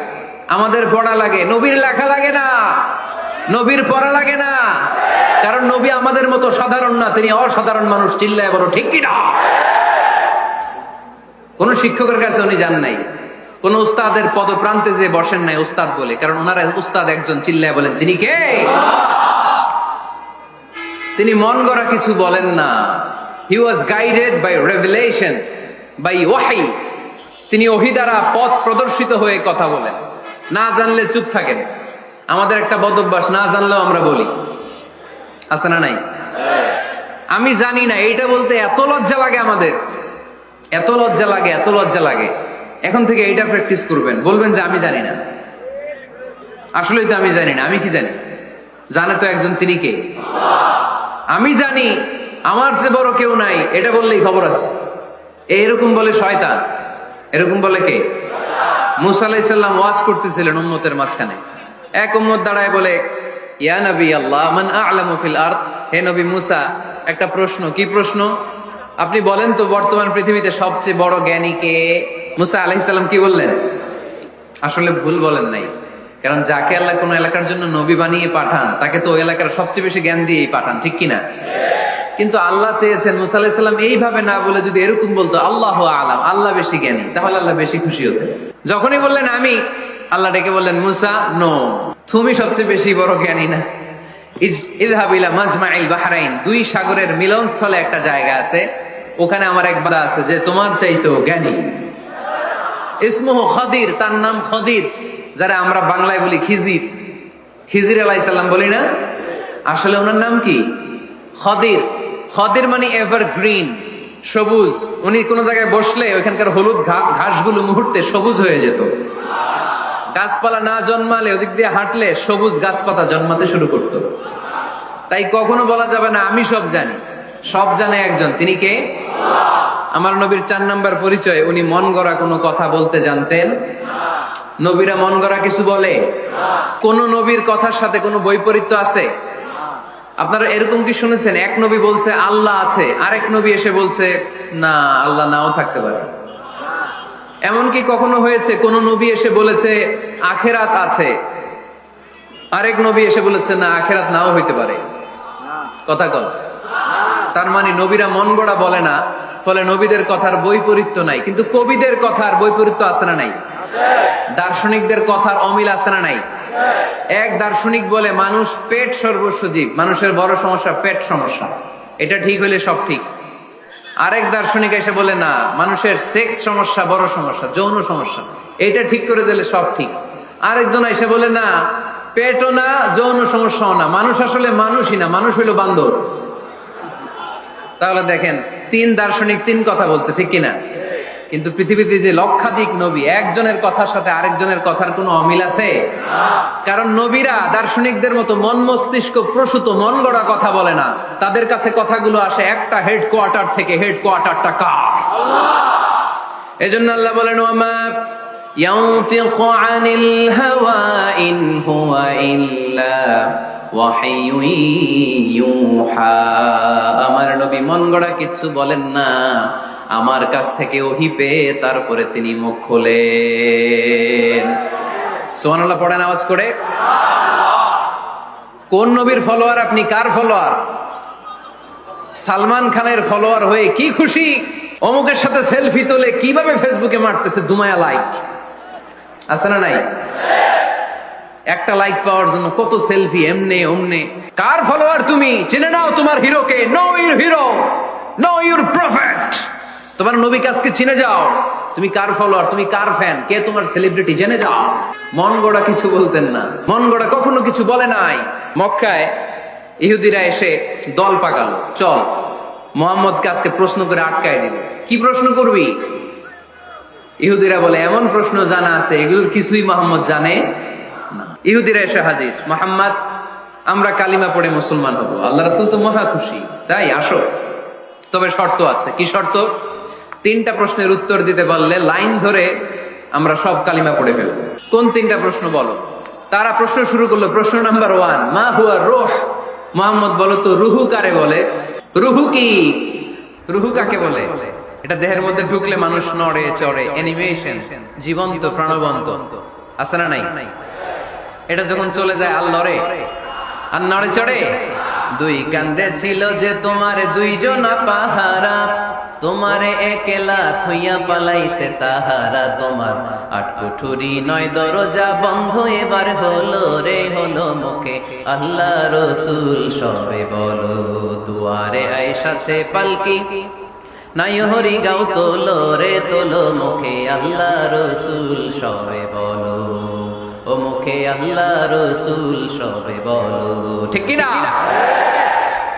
আমাদের পড়া লাগে। নবীর লেখা লাগে না, নবীর পড়া লাগে না, কারণ নবী আমাদের মতো সাধারণ না, তিনি অসাধারণ মানুষ। চিল্লায় বলো ঠিক কি না? কোন শিক্ষকের কাছে উনি যান নাই, কোন উস্তাদের পদপ্রান্তে যে বসেন নাই উস্তাদ বলে, কারণ ওনারা উস্তাদ একজন। চিল্লায় বলেন তিনি কে? তিনি মন গড়া কিছু বলেন না। He was guided by revelation, by ওয়াহি। তিনি ওহী দ্বারা পথ প্রদর্শিত হয়ে কথা বলেন। না জানলে চুপ থাকেন। আমাদের একটা বদ অভ্যাস, না জানলেও আমরা বলি, আছে না নাই? আমি জানি না, এইটা বলতে এত লজ্জা লাগে আমাদের, এত লজ্জা লাগে, এত লজ্জা লাগে। এখন থেকে এইটা প্র্যাকটিস করবেন, বলবেন যে আমি জানি না। আসলেই তো আমি জানি না। আমি কি জানি? জানে তো একজন, তিনি কে? আমি জানি, আমার চেয়ে বড় কেউ নাই, এটা বললেই খবর আছে। এরকম বলে শয়তান। এরকম বলে কে? মুসা আলাইহিস সালাম ওয়াজ করতেছিলেন উম্মতের মাঝখানে। এক উম্মত দাঁড়ায় বলে, ইয়া নবী আল্লাহ, মান আ'লামু ফিল আরদ। হে নবী মুসা, একটা প্রশ্ন। কি প্রশ্ন? আপনি বলেন তো বর্তমান পৃথিবীতে সবচেয়ে বড় জ্ঞানী কে? মুসা আলাইহিস সালাম কি বললেন? আসলে ভুল বলেন নাই, কারণ যাকে আল্লাহ কোন এলাকার জন্য নবী বানিয়ে পাঠান, তাকে তো ওই এলাকার সবচেয়ে বেশি জ্ঞান দিয়েই পাঠান। ঠিক কিনা? কিন্তু আল্লাহ চেয়েছেন মুসা আলাইহিস সালাম এইভাবে না বলে যদি এরকম বলতো, আল্লাহু আ'লাম, আল্লাহ বেশি জ্ঞানী, তাহলে আল্লাহ বেশি খুশি হতেন। যখনই বললেন আমি, আল্লাহ ডেকে বললেন, মুসা নো, তুমি সবচেয়ে বেশি বড় জ্ঞানী না। ইযহাব ইলা মাজমাইল বাহরাইন, দুই সাগরের মিলনস্থলে একটা জায়গা আছে, ওখানে আমার এক বান্দা আছে যে তোমার চাইতেও জ্ঞানী। ইসমুহু খদির, তার নাম খদির, যারা আমরা বাংলায় বলি খিজির। খিজির আলাইহিস সালাম বলি না, আসলে ওনার নাম কি? খদির। খদির মানে এভারগ্রিন, সবুজ। উনি কোন জায়গায় বসলে ওইখানকার হলুদ ঘাসগুলো মুহূর্তে সবুজ হয়ে যেত। গাছপালা না জন্মালে ওদিক দিয়ে হাঁটলে সবুজ গাছপাতা জন্মাতে শুরু করত। তাই কখনো বলা যাবে না আমি সব জানি। সব জানে একজন, তিনি কে? আমার নবীর 4 নাম্বার পরিচয়, উনি মন গড়া কোনো কথা বলতে জানতেন না। নবীরা মন গড়া কিছু বলে না। কোন নবীর কথার সাথে কোনো বৈপরীত্য আছে? আপনারা এরকম কি শুনেছেন, এক নবী বলছে আল্লাহ আছে, আরেক নবী এসে বলছে না, আল্লাহ নাও থাকতে পারে? এমনকি কখনো হয়েছে কোন নবী এসে বলেছে আখেরাত আছে, আরেক নবী এসে বলেছে না, আখেরাত নাও হইতে পারে? কথা কল। তার মানে নবীরা মন গড়া বলে না, ফলে নবীদের কথার বৈপরীত্য নাই। কিন্তু কবিদের কথার বৈপরীত্য আছে না নাই? দার্শনিকদের কথার অমিল আছে না নাই? এক দার্শনিক বলে মানুষ পেট সর্বস্ব জীব, মানুষের বড় সমস্যা পেট সমস্যা, এটা ঠিক হলে সব ঠিক। আরেক দার্শনিক এসে বলে না, মানুষের সেক্স সমস্যা বড় সমস্যা, যৌন সমস্যা, এটা ঠিক করে দিলে সব ঠিক। আরেকজন এসে বলে না, পেটও না যৌন সমস্যাও না, মানুষ আসলে মানুষই না, মানুষ হইল বান্দর। তাহলে দেখেন 3 দার্শনিক 3 কথা বলছে, ঠিক কিনা? কিন্তু পৃথিবীতে যে লক্ষাধিক নবী, একজনের কথার সাথে আরেকজনের কথার কোনো অমিল আছে? কারণ নবীরা দার্শনিকদের মতো মন মস্তিষ্ক প্রসূত মন গড়া কথা বলে না, তাদের কাছে কথাগুলো আসে একটা হেডকোয়ার্টার থেকে। হেডকোয়ার্টারটা কার? এজন্য আল্লাহ বলেন, ওয়ামা ইয়ানতিকু আনিল হাওয়া ইন হুয়া ইল্লা ওয়াহয়ুন ইউহা। আমার নবী মন গড়া কিচ্ছু বলেন না, আমার কাছ থেকে ওহী পেয়ে তারপরে তিনি মুখ খোলেন। সুবহানাল্লাহ পড়েন আওয়াজ করে। কোন নবীর ফলোয়ার আপনি? কার ফলোয়ার? সালমান খানের ফলোয়ার হয়ে কি খুশি, অমুকের সাথে সেলফি তোলে কিভাবে ফেসবুকে মারতেছে দুমায়া লাইক, আছে না নাই? একটা লাইক পাওয়ার জন্য কত সেলফি, এমনে ওমনে। কার ফলোয়ার তুমি? চিনে নাও তোমার হিরোকে। Know your hero, know your prophet. তোমার নবীকে আজকে চিনে যাও। তুমি কার ফলোয়ার, তুমি কার ফ্যান, কে তোমার সেলিব্রিটি, জেনে যাও। মন গড়া কিছু বলতেন না, মন গড়া কখনো কিছু বলে নাই। মক্কায় ইহুদিরা এসে দল পাকালো, চল মুহাম্মদকে আজকে প্রশ্ন করে আটকায় দিল। কি প্রশ্ন করবি? ইহুদিরা বলে এমন প্রশ্ন জানা আছে এগুলোর কিছুই মুহাম্মদ জানে না। ইহুদিরা এসে হাজির, মুহাম্মদ আমরা কালিমা পড়ে মুসলমান হব। আল্লাহ রাসূল তো মহা খুশি, তাই আসো, তবে শর্ত আছে। কি শর্ত? 3টা প্রশ্নের উত্তর দিতে পারলে লাইন ধরে আমরা সব কালিমা পড়ে ফেলবো। কোন 3টা প্রশ্ন বলো? তারা প্রশ্ন শুরু করলো। প্রশ্ন নাম্বার 1, মা হুয়া রূহ। মুহাম্মদ বলো তো রুহু কারে বলে? রুহু কি? রুহু কাকে বলে? এটা দেহের মধ্যে ঢুকলে মানুষ নড়ে চড়ে, অ্যানিমেশন, জীবন্ত প্রাণবন্ত, আছে না নাই? এটা যখন চলে যায় আর লড়ে, আর নড়ে চড়ে। 2 কান্দে ছিল যে তোমার 2 জনা পাহারা, তোমারে একলা থইয়া পালাইছে তাহারা। তোমার 8 কুঠুরি 9 দরজা বন্ধ এবার হলো রে, হলো মুখে আল্লাহ রসুল সবে বলো। দুয়ারে আয়েশাছে পালকি, নাই হরি গাও তোলো রে তোলো, মুখে আল্লাহ রসুল সবে বলো। ও মুখে আল্লাহ রসুল সবে বলো, ঠিক কি না?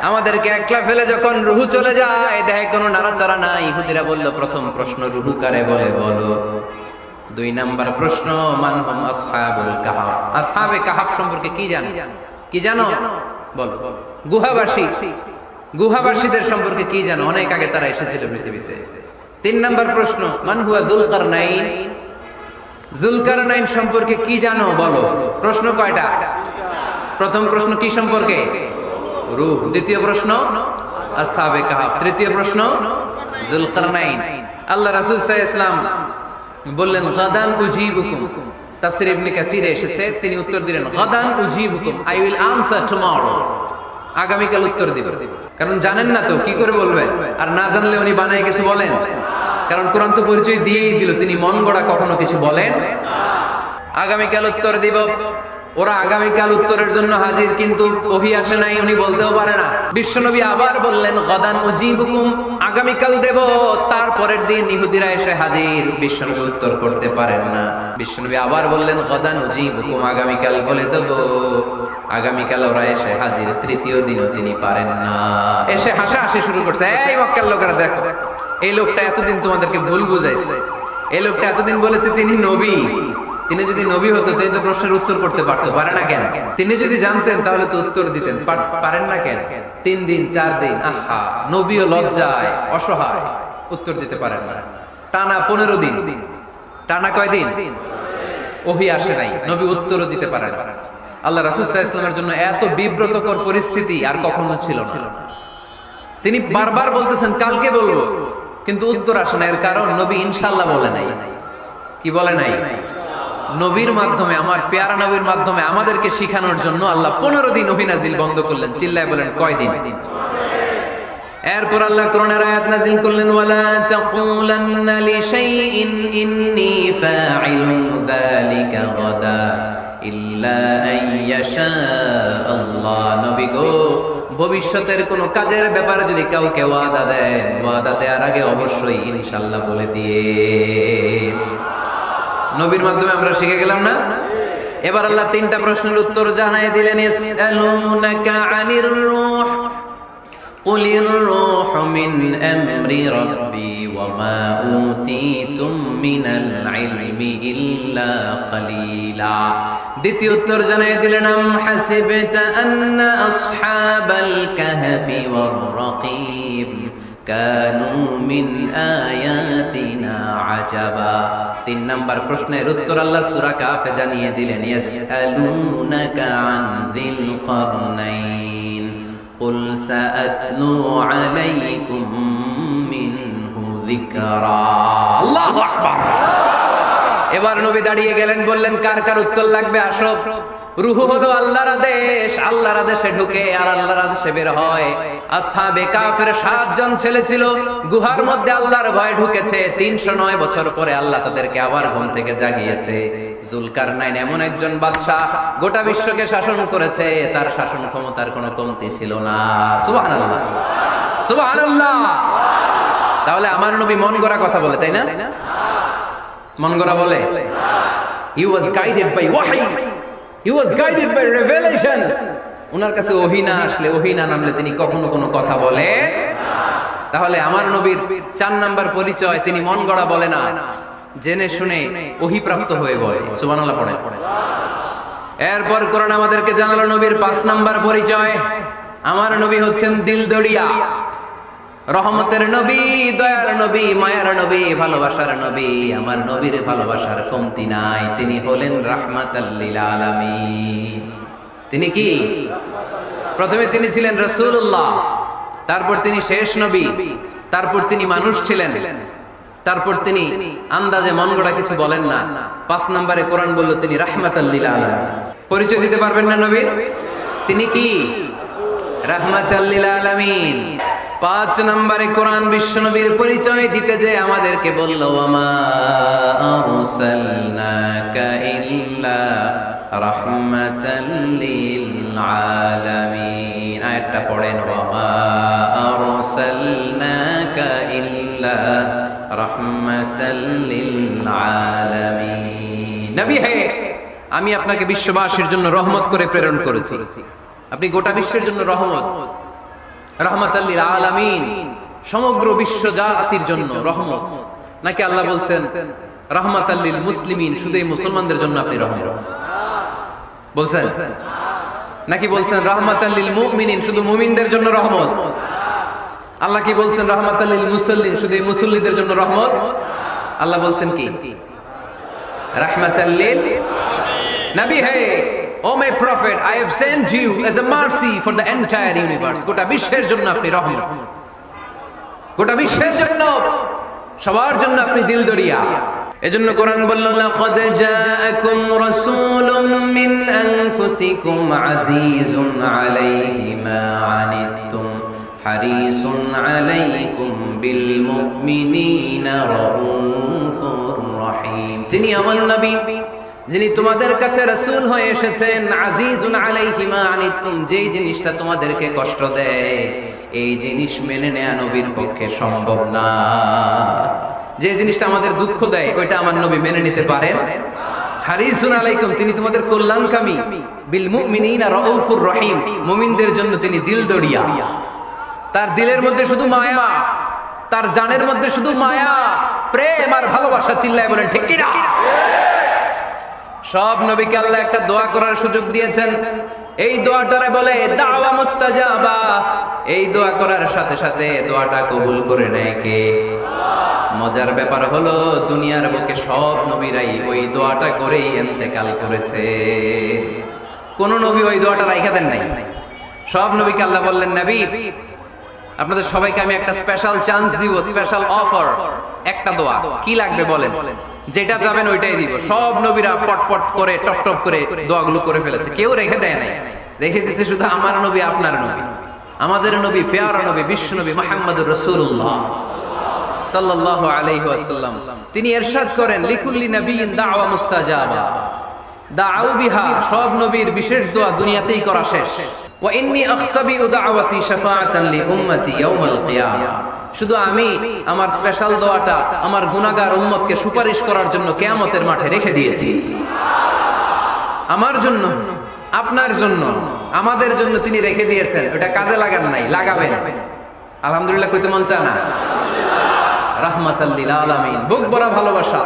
আমাদেরকে একলা ফেলে যখন রুহু চলে যায়, দেখে কোনো নাড়াচাড়া নাই। ইহুদিরা বলল, প্রথম প্রশ্ন রুহু কারে বলে বলো। 2 নাম্বার প্রশ্ন, মান হুম আসহাবুল কাহফ। আসহাবে কাহফ সম্পর্কে কি জানো? কি জানো বলো। গুহাবাসী, গুহাবাসীদের সম্পর্কে কি জানো? অনেক আগে তারা এসেছিল পৃথিবীতে। 3 নাম্বার প্রশ্ন, মান হুয়া যুলকারনাইন। যুলকারনাইন সম্পর্কে কি জানো বলো। প্রশ্ন কয়টা? প্রথম প্রশ্ন কি সম্পর্কে? রূহ। দ্বিতীয় প্রশ্ন আসহাবে কাহফ। তৃতীয় প্রশ্ন যুলকারনাইন। আল্লাহ রাসূল সাল্লাল্লাহু আলাইহি ওয়াসাল্লাম বললেন, গাদান উজিবুকুম। তাফসীর ইবনে কাসিরে এসেছে, তিনি উত্তর দিলেন, গাদান উজিবুকুম, আই উইল আনসার টুমরো। আগামীকাল উত্তর দিব। কারণ জানেন না তো কি করে বলবেন, আর না জানলে উনি বানায় কিছু বলেন? কারণ কোরআন তো পরিচয় দিয়েই দিল, তিনি মন গড়া কখনো কিছু বলেন। আগামীকাল উত্তর দিব। ওরা আগামীকাল উত্তরের জন্য হাজির, কিন্তু ওহী আসে নাই, উনি বলতেও পারে না। বিশ্বনবী আবার বললেন, গাদান উজিবুকুম, আগামীকাল দেব। তারপরের দিন ইহুদিরা এসে হাজির, বিশ্বনবী উত্তর করতে পারেন না। বিশ্বনবী আবার বললেন, গাদান উজিবুকুম, আগামীকাল বলে দেব। আগামীকাল ওরা এসে হাজির, তৃতীয় দিনও তিনি পারেন না। এসে হাসাহাসি শুরু করছে, এই মক্কার লোকেরা দেখো, এই লোকটা এতদিন তোমাদেরকে ভুল বুঝাইছে। এই লোকটা এতদিন বলেছে তিনি নবী। তিনি যদি নবী হতো তিনি তো প্রশ্নের উত্তর করতে পারতো, পারে না কেন? তিনি যদি জানতেন তাহলে তো উত্তর দিতেন, পারেন না কেন? 3 দিন 4 দিন, আহা, নবীও লজ্জায় অসহায়। উত্তর দিতে পারেন না। টানা 15 দিন, টানা কয়দিন ওহী আসে নাই, নবী উত্তরও দিতে পারেন না। আল্লাহ রাসূল সাল্লাল্লাহু আলাইহি ওয়াসাল্লামের জন্য এত বিব্রতকর পরিস্থিতি আর কখনো ছিল না। তিনি বারবার বলতেছেন কালকে বলবো, কিন্তু উত্তর আসে না। এর কারণ নবী ইনশাআল্লাহ বলে নাই। কি বলে নাই? নবীর মাধ্যমে, আমার পেয়ারা নবীর মাধ্যমে আমাদেরকে শিখানোর জন্য আল্লাহ 15 দিন ওহী নাজিল বন্ধ করলেন। চিল্লায় বলেন কয়দিন? এরপর আল্লাহ কোরআনের আয়াত নাজিল করলেন, ওয়ালা তাকুলান্না লিশাইইন ইন্নী ফাইলুন যালিকা গাদা ইল্লা আইয়াশা আল্লাহ। নবী গো, ভবিষ্যতের কোন কাজের ব্যাপারে যদি কাউকে ওয়াদা দেন, ওয়াদা দেওয়ার আগে অবশ্যই ইনশাআল্লাহ বলে দিয়ে। নবীর মাধ্যমে আমরা শিখে গেলাম না? এবার আল্লাহ 3টা প্রশ্নের উত্তর জানাই দিলেন। ইসআলুনাকা আনির রূহ কুলির রূহু মিন আমরি রাব্বি ওয়া মা উতীতুম মিনাল ইলমি ইল্লা কালিলা। দ্বিতীয় উত্তর জানাই দিলেন, আম হাসিবতা আন্না আসহাবাল কাহফি ওয়ার রাকিব কানু মিন আয়াতিনা আজাবা। 3 নাম্বার প্রশ্নের উত্তর আল্লাহ সূরা কাহফে জানিয়ে দিলেন, ইয়াসআলুনাকা আন যিল কারনাইন কুল সাআতলু আলাইকুম মিনহু যিকরা। আল্লাহু আকবার। এবার নবী দাঁড়িয়ে গেলেন, বললেন কার কার উত্তর লাগবে আসো। রূহ হলো আল্লাহর আদেশ, আল্লাহর আদেশে ঢুকে আর আল্লাহর আদেশে বের হয়। আসহাবে কাফের 7 জন ছেলে ছিল, গুহার মধ্যে আল্লাহর ভয় ঢুকেছে। 309 বছর পরে আল্লাহ তাদেরকে আবার ঘুম থেকে জাগিয়েছে। জুলকারনাইন এমন একজন বাদশা, গোটা বিশ্বকে শাসন করেছে, তার শাসন ক্ষমতার কোনো কমতি ছিল না। সুবহানাল্লাহ, সুবহানাল্লাহ। তাহলে আমার নবী মন গড়া কথা বলে, তাই না? মন গড়া বলে? He was guided by wahy. He was guided by revelation. ওনার কাছে ওহী না আসলে, ওহী না নামলে তিনি কখনো কোনো কথা বলে। তাহলে আমার নবীর 4 নাম্বার পরিচয়, তিনি মন গড়া বলে না, জেনে শুনে ওহী প্রাপ্ত হয়ে বলে। সুবহানাল্লাহ পড়ে। এরপর কোরআন আমাদেরকে জানালো নবীর 5 নাম্বার পরিচয়, আমার নবী হচ্ছেন দিলদরিয়া, রহমতের নবী, দয়ার নবী, মায়ার নবী, ভালোবাসার নবী। আমার নবীর ভালোবাসার কমতি নাই। তিনি হলেন রাহমাতাল লিল আলামিন। তিনি কি? প্রথমে তিনি ছিলেন রাসূলুল্লাহ, তারপর তিনি শেষ নবী, তারপর তিনি মানুষ ছিলেন, তারপর তিনি আন্দাজে মন গড়া কিছু বলেন না। 5 নম্বরে কোরআন বলল তিনি রাহমাতাল লিল আলামিন। পরিচয় দিতে পারবেন না নবীর? তিনি কি? রাহমাতাল লিল আলামিন। 5 নম্বরে কোরআন বিশ্ব নবীর পরিচয় দিতে যে আমাদেরকে বলল, ওয়ামা আরসালনাকা ইল্লা রাহমাতাল লিল আলামিন। আয়াতটা পড়েন, ওয়ামা আরসালনাকা ইল্লা রাহমাতাল লিল আলামিন। নবী হে, আমি আপনাকে বিশ্ববাসীর জন্য রহমত করে প্রেরণ করেছি। আপনি গোটা বিশ্বের জন্য রহমত, রাহমাতাল লিল আলামিন, সমগ্র বিশ্ব জাতির জন্য রহমত। নাকি আল্লাহ বলছেন রাহমাতাল লিল মুসলিমিন, শুধু এই মুসলমানদের জন্য আপনি রহমত বলছেন? নাকি বলছেন রাহমাতাল লিল মুমিনিন, শুধু মুমিনদের জন্য রহমত? আল্লাহ কি বলছেন রাহমাতাল লিল মুসাল্লিন, শুধু এই মুসল্লিদের জন্য রহমত? আল্লাহ বলছেন কি? রাহমাতাল লিল নবী হে, O my prophet, I have sent you as a mercy for the entire universe. গোটা বিশ্বের জন্য আপনি রহমত, গোটা বিশ্বের জন্য, সবার জন্য আপনি দিলদরিয়া। এজন্য কোরআন বলল, লাকাদ জাআকুম রাসূলুম মিন আনফুসিকুম আজিজুন আলাইহি মা আনিতুম হারিসুন আলাইকুম বিল মুমিনিনা রাউফুর রহিম। তিনি আমার নবী, যিনি তোমাদের কাছে রাসূল হয়ে এসেছেন। আজিজুন আলাইহি মা আনিতুম, যেই জিনিসটা তোমাদেরকে কষ্ট দেয়, এই জিনিস মেনে নেওয়া নবীর পক্ষে সম্ভব না। যে জিনিসটা আমাদের দুঃখ দেয়, ওইটা আমার নবী মেনে নিতে পারেন? হারিসুন আলাইকুম, তিনি তোমাদের কল্যাণকামী। বিল মুমিনিনা রাউফুর রহিম, মুমিনদের জন্য তিনি দিলদরিয়া। তার দিলের মধ্যে শুধু মায়া, তার জানের মধ্যে শুধু মায়া, প্রেম আর ভালোবাসা। চিল্লায় বলেন ঠিক কিনা? সব নবীকে আল্লাহ একটা দোয়া করার সুযোগ দিয়েছেন। এই দোয়াটারে বলে দাওয়া মুস্তাজাবা। এই দোয়া করার সাথে সাথে দোয়াটা কবুল করে নেয় কে? মজার ব্যাপার হলো দুনিয়ার বুকে সব নবীরাই ওই দোয়াটা করেই ইন্তেকাল করেছে। কোন নবী ওই দোয়াটা রাইখা দেন নাই। সব নবীকে আল্লাহ বললেন, নবী আপনাদের সবাইকে আমি একটা স্পেশাল চান্স দিব, স্পেশাল অফার, একটা দোয়া কি লাগবে বলেন, যেটা যাবেন ওইটাই দিব। সব নবীরা পটপট করে টপ টপ করে দোয়াগুলো করে ফেলেছে, কেউ রেখে দেয় নাই। রেখে দিয়েছে শুধু আমার নবী, আপনার নবী, আমাদের নবী, পেয়ারা নবী, বিশ্ব নবী মুহাম্মদুর রাসূলুল্লাহ সাল্লাল্লাহু আলাইহি ওয়াসাল্লাম। তিনি ইরশাদ করেন, লিকুল্লি নাবিয়্যিন দাওয়া মুস্তাজাবা, দাউ বিহা, সব নবীর বিশেষ দোয়া দুনিয়াতেই করা শেষ। ওয়া ইন্নী আখতাবিউ দাওয়াতি শাফাআতান লি উম্মতি ইয়াউমাল কিয়ামা, শুধু আমি আমার স্পেশাল দোয়াটা আমার গুনাহগার উম্মতকে সুপারিশ করার জন্য কিয়ামতের মাঠে রেখে দিয়েছি। আমার জন্য, আপনার জন্য, আমাদের জন্য তিনি রেখে দিয়েছেন। ওটা কাজে লাগান নাই, লাগাবেন। আলহামদুলিল্লাহ কইতে মন চায় না? রাহমাতাল লিল আলামিন, বুক ভরা ভালোবাসা,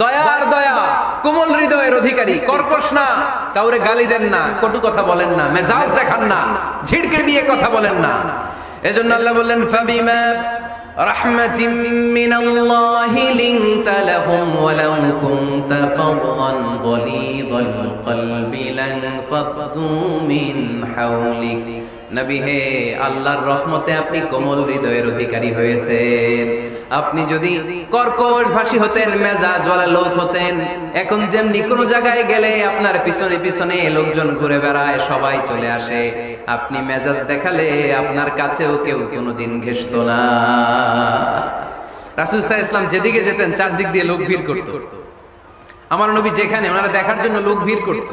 দয়ার দয়া, কোমল হৃদয়ের অধিকারী, কর্কশ না, কাউরে গালি দেন না, কটু কথা বলেন না, মেজাজ দেখান না, ঝিড়কে দিয়ে কথা বলেন না। এজন্য আল্লাহ বললেন, ফাবিমা রাহমাতিম মিনাল্লাহি লিনতা লাহুম ওয়া লাউ কুনতা ফাদদান গলিযাল কলবি লানফাদ্দু মিন হাওলিক। নবী হে, আল্লাহর রহমতে আপনি কোমল হৃদয়ের অধিকারী হয়েছেন। আপনি যদি কর্কশ ভাষী হতেন, মেজাজওয়ালা লোক হতেন, এখন যেমনি কোন জায়গায় গেলে আপনার পিছনে পিছনে লোকজন ঘুরে বেড়ায়, সবাই চলে আসে, আপনি মেজাজ দেখালে আপনার কাছেও কেউ কোনোদিন ঘেষতো না। রাসূল সাল্লাল্লাহু আলাইহি ওয়াসাল্লাম যেদিকে যেতেন চারদিক দিয়ে লোক ভিড় করত। আমার নবী যেখানে, ওনারা দেখার জন্য লোক ভিড় করত।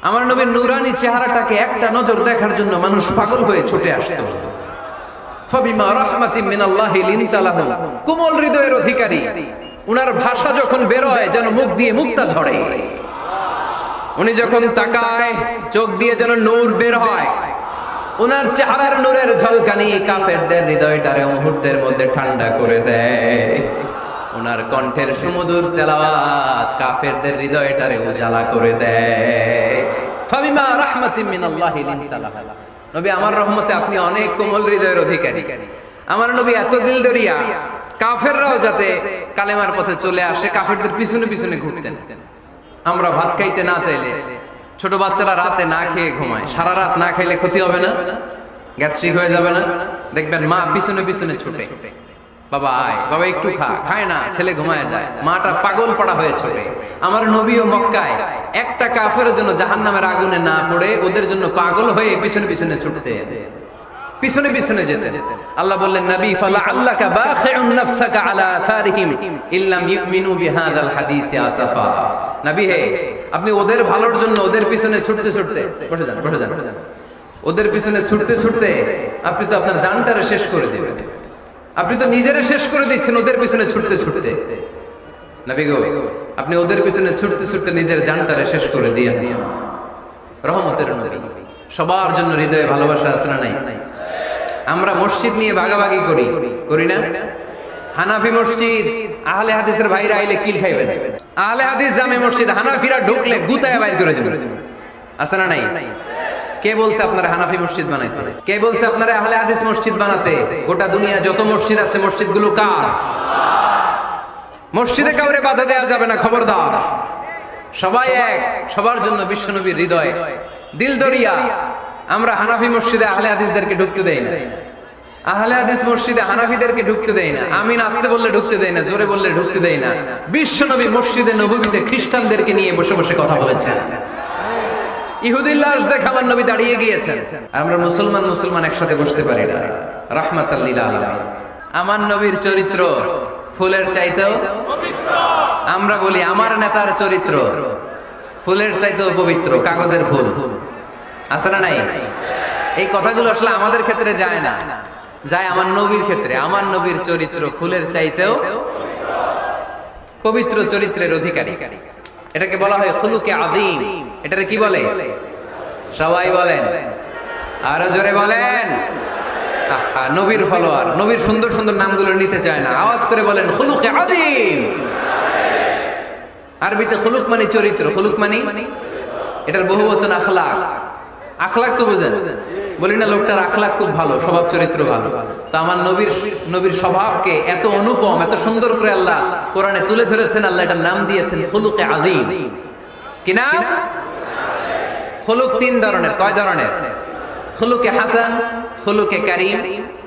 আমার নবীর নূরানী চেহারাটাকে একটা নজর দেখার জন্য মানুষ পাগল হয়ে ছুটে আসতো। ফাবিমা রাহমাতিম মিনাল্লাহি লিনতা লাহুম, কোমল হৃদয়ের অধিকারী, উনার ভাষা যখন বের হয় যেন মুখ দিয়ে মুক্তা ঝরে। উনি যখন তাকায় চোখ দিয়ে যেন নূর বের হয়। উনার চেহারার নূরের ঝলকানি কাফেরদের হৃদয়টারে মুহূর্তের মধ্যে ঠান্ডা করে দেয়। উনার কণ্ঠের সুমধুর তেলাওয়াত কাফেরদের হৃদয়টারে উজালা করে দেয়। ফাবিমা রাহমাতিম মিনাল্লাহি লিনতা লাহুম, নবী আমার রহমতে আপনি অনেক কোমল হৃদয়ের অধিকারী। আমার নবী এত দিলদরিয়া, কাফেররাও যাতে কালেমার পথে চলে আসে, কাফেরদের পিছনে পিছনে ঘুরতেন। আমরা ভাত খাইতে না চাইলে, ছোট বাচ্চারা রাতে না খেয়ে ঘুমায়, সারা রাত না খাইলে ক্ষতি হবে না? গ্যাস্ট্রিক হয়ে যাবে না? দেখবেন মা পিছনে পিছনে ছুটে, বাবা আয়, বাবা একটু খা, খায় না, ছেলে ঘুমায় যায়, মাটা পাগল পড়া হয়ে ছোটে। আমার নবীও মক্কায় একটা কাফেরের জন্য জাহান্নামের আগুনে না পড়ে ওদের জন্য পাগল হয়ে পিছনে পিছনে ছুটতেন, পিছনে পিছনে যেতেন। আল্লাহ বললেন, নবী ফালা আল্লাকা বাখিউন নাফসাকা আলা আসারিহিম ইল্লাম ইউমিনু বিহাদাল হাদিসি আসাফা। নবী হে, আপনি ওদের ভালোর জন্য ওদের পিছনে ছুটতে ছুটতে, বসে যান বসে যান, ওদের পিছনে ছুটতে ছুটতে আপনি তো আপনার জানটারে শেষ করে দেবেন। আপনি তো নিজেরা শেষ করে দিচ্ছেন ওদের পিছনে ছুটতে ছুটতে। নবী গো, আপনি ওদের পিছনে ছুটতে ছুটতে নিজের জানটারে শেষ করে দিয়ে রহমতের নবী। সবার জন্য হৃদয়ে ভালোবাসা আছে না নাই? আমরা মসজিদ নিয়ে ভাগাভাগি করি, করি না? হানাফি মসজিদ, আহলে হাদিসের ভাইরা আইলে কিল খাইবেন। আহলে হাদিস জামে মসজিদ, হানাফিরা ঢুকলে গুতায় বাইর করে দেবেন, আছে না নাই? কে বলছে আপনারা হানাফি মসজিদ বানাইতে? কে বলছে আপনারা আহলে হাদিস মসজিদ বানাতে? গোটা দুনিয়া যত মসজিদ আছে, মসজিদগুলো কার? মসজিদে কাউরে বাধা দেওয়া যাবে না, খবরদার। সবাই এক, সবার জন্য বিশ্বনবীর হৃদয়, দিল দরিয়া। আমরা হানাফি মসজিদে আহলে হাদিসদেরকে ঢুকতে দেই না, আহলে হাদিস মসজিদে হানাফিদেরকে ঢুকতে দেই না। আমিন আসতে বললে ঢুকতে দেই না, জোরে বললে ঢুকতে দেই না। বিশ্বনবী মসজিদে নববীতে খ্রিস্টানদেরকে নিয়ে বসে বসে কথা বলেছেন। ইহুদির লাশ দেখে আমার নবী দাঁড়িয়ে গিয়েছেন। আমরা মুসলমান মুসলমান একসাথে বসতে পারি না। রাহমাতাল লিল আলামিন। আমার নবীর চরিত্র ফুলের চাইতেও পবিত্র। আমরা বলি আমার নেতার চরিত্র ফুলের চাইতেও পবিত্র, কাগজের ফুল। আছে না নাই? এই কথাগুলো আসলে আমাদের ক্ষেত্রে যায় না, যায় আমার নবীর ক্ষেত্রে। আমার নবীর চরিত্র ফুলের চাইতেও পবিত্র, চরিত্রের অধিকারী। এটাকে বলা হয় খুলুকে আযীম। এটারে কি বলে? সবাই বলেন, আরো জোরে বলেন। নবীর ফলোয়ার, নবীর সুন্দর সুন্দর নামগুলো নিতে চায় না, আওয়াজ করে বলেন খুলুকে আযীম। আরবিতে খুলুক মানে চরিত্র, খুলুক মানে এটার বহুবচন আখলাক। আখলাক তো বোঝেন, বলি না লোকটার আখলাক খুব ভালো, স্বভাব চরিত্র ভালো। তো আমার নবীর স্বভাবকে এত অনুপম, এত সুন্দর করে আল্লাহ কোরআনে তুলে ধরেছেন। আল্লাহ এটার নাম দিয়েছেন খুলুকে আযীম। কি নাম? খুলুক তিন ধরনের। কয় ধরনের? খুলুকে হাসান, খুলুকে কারীম,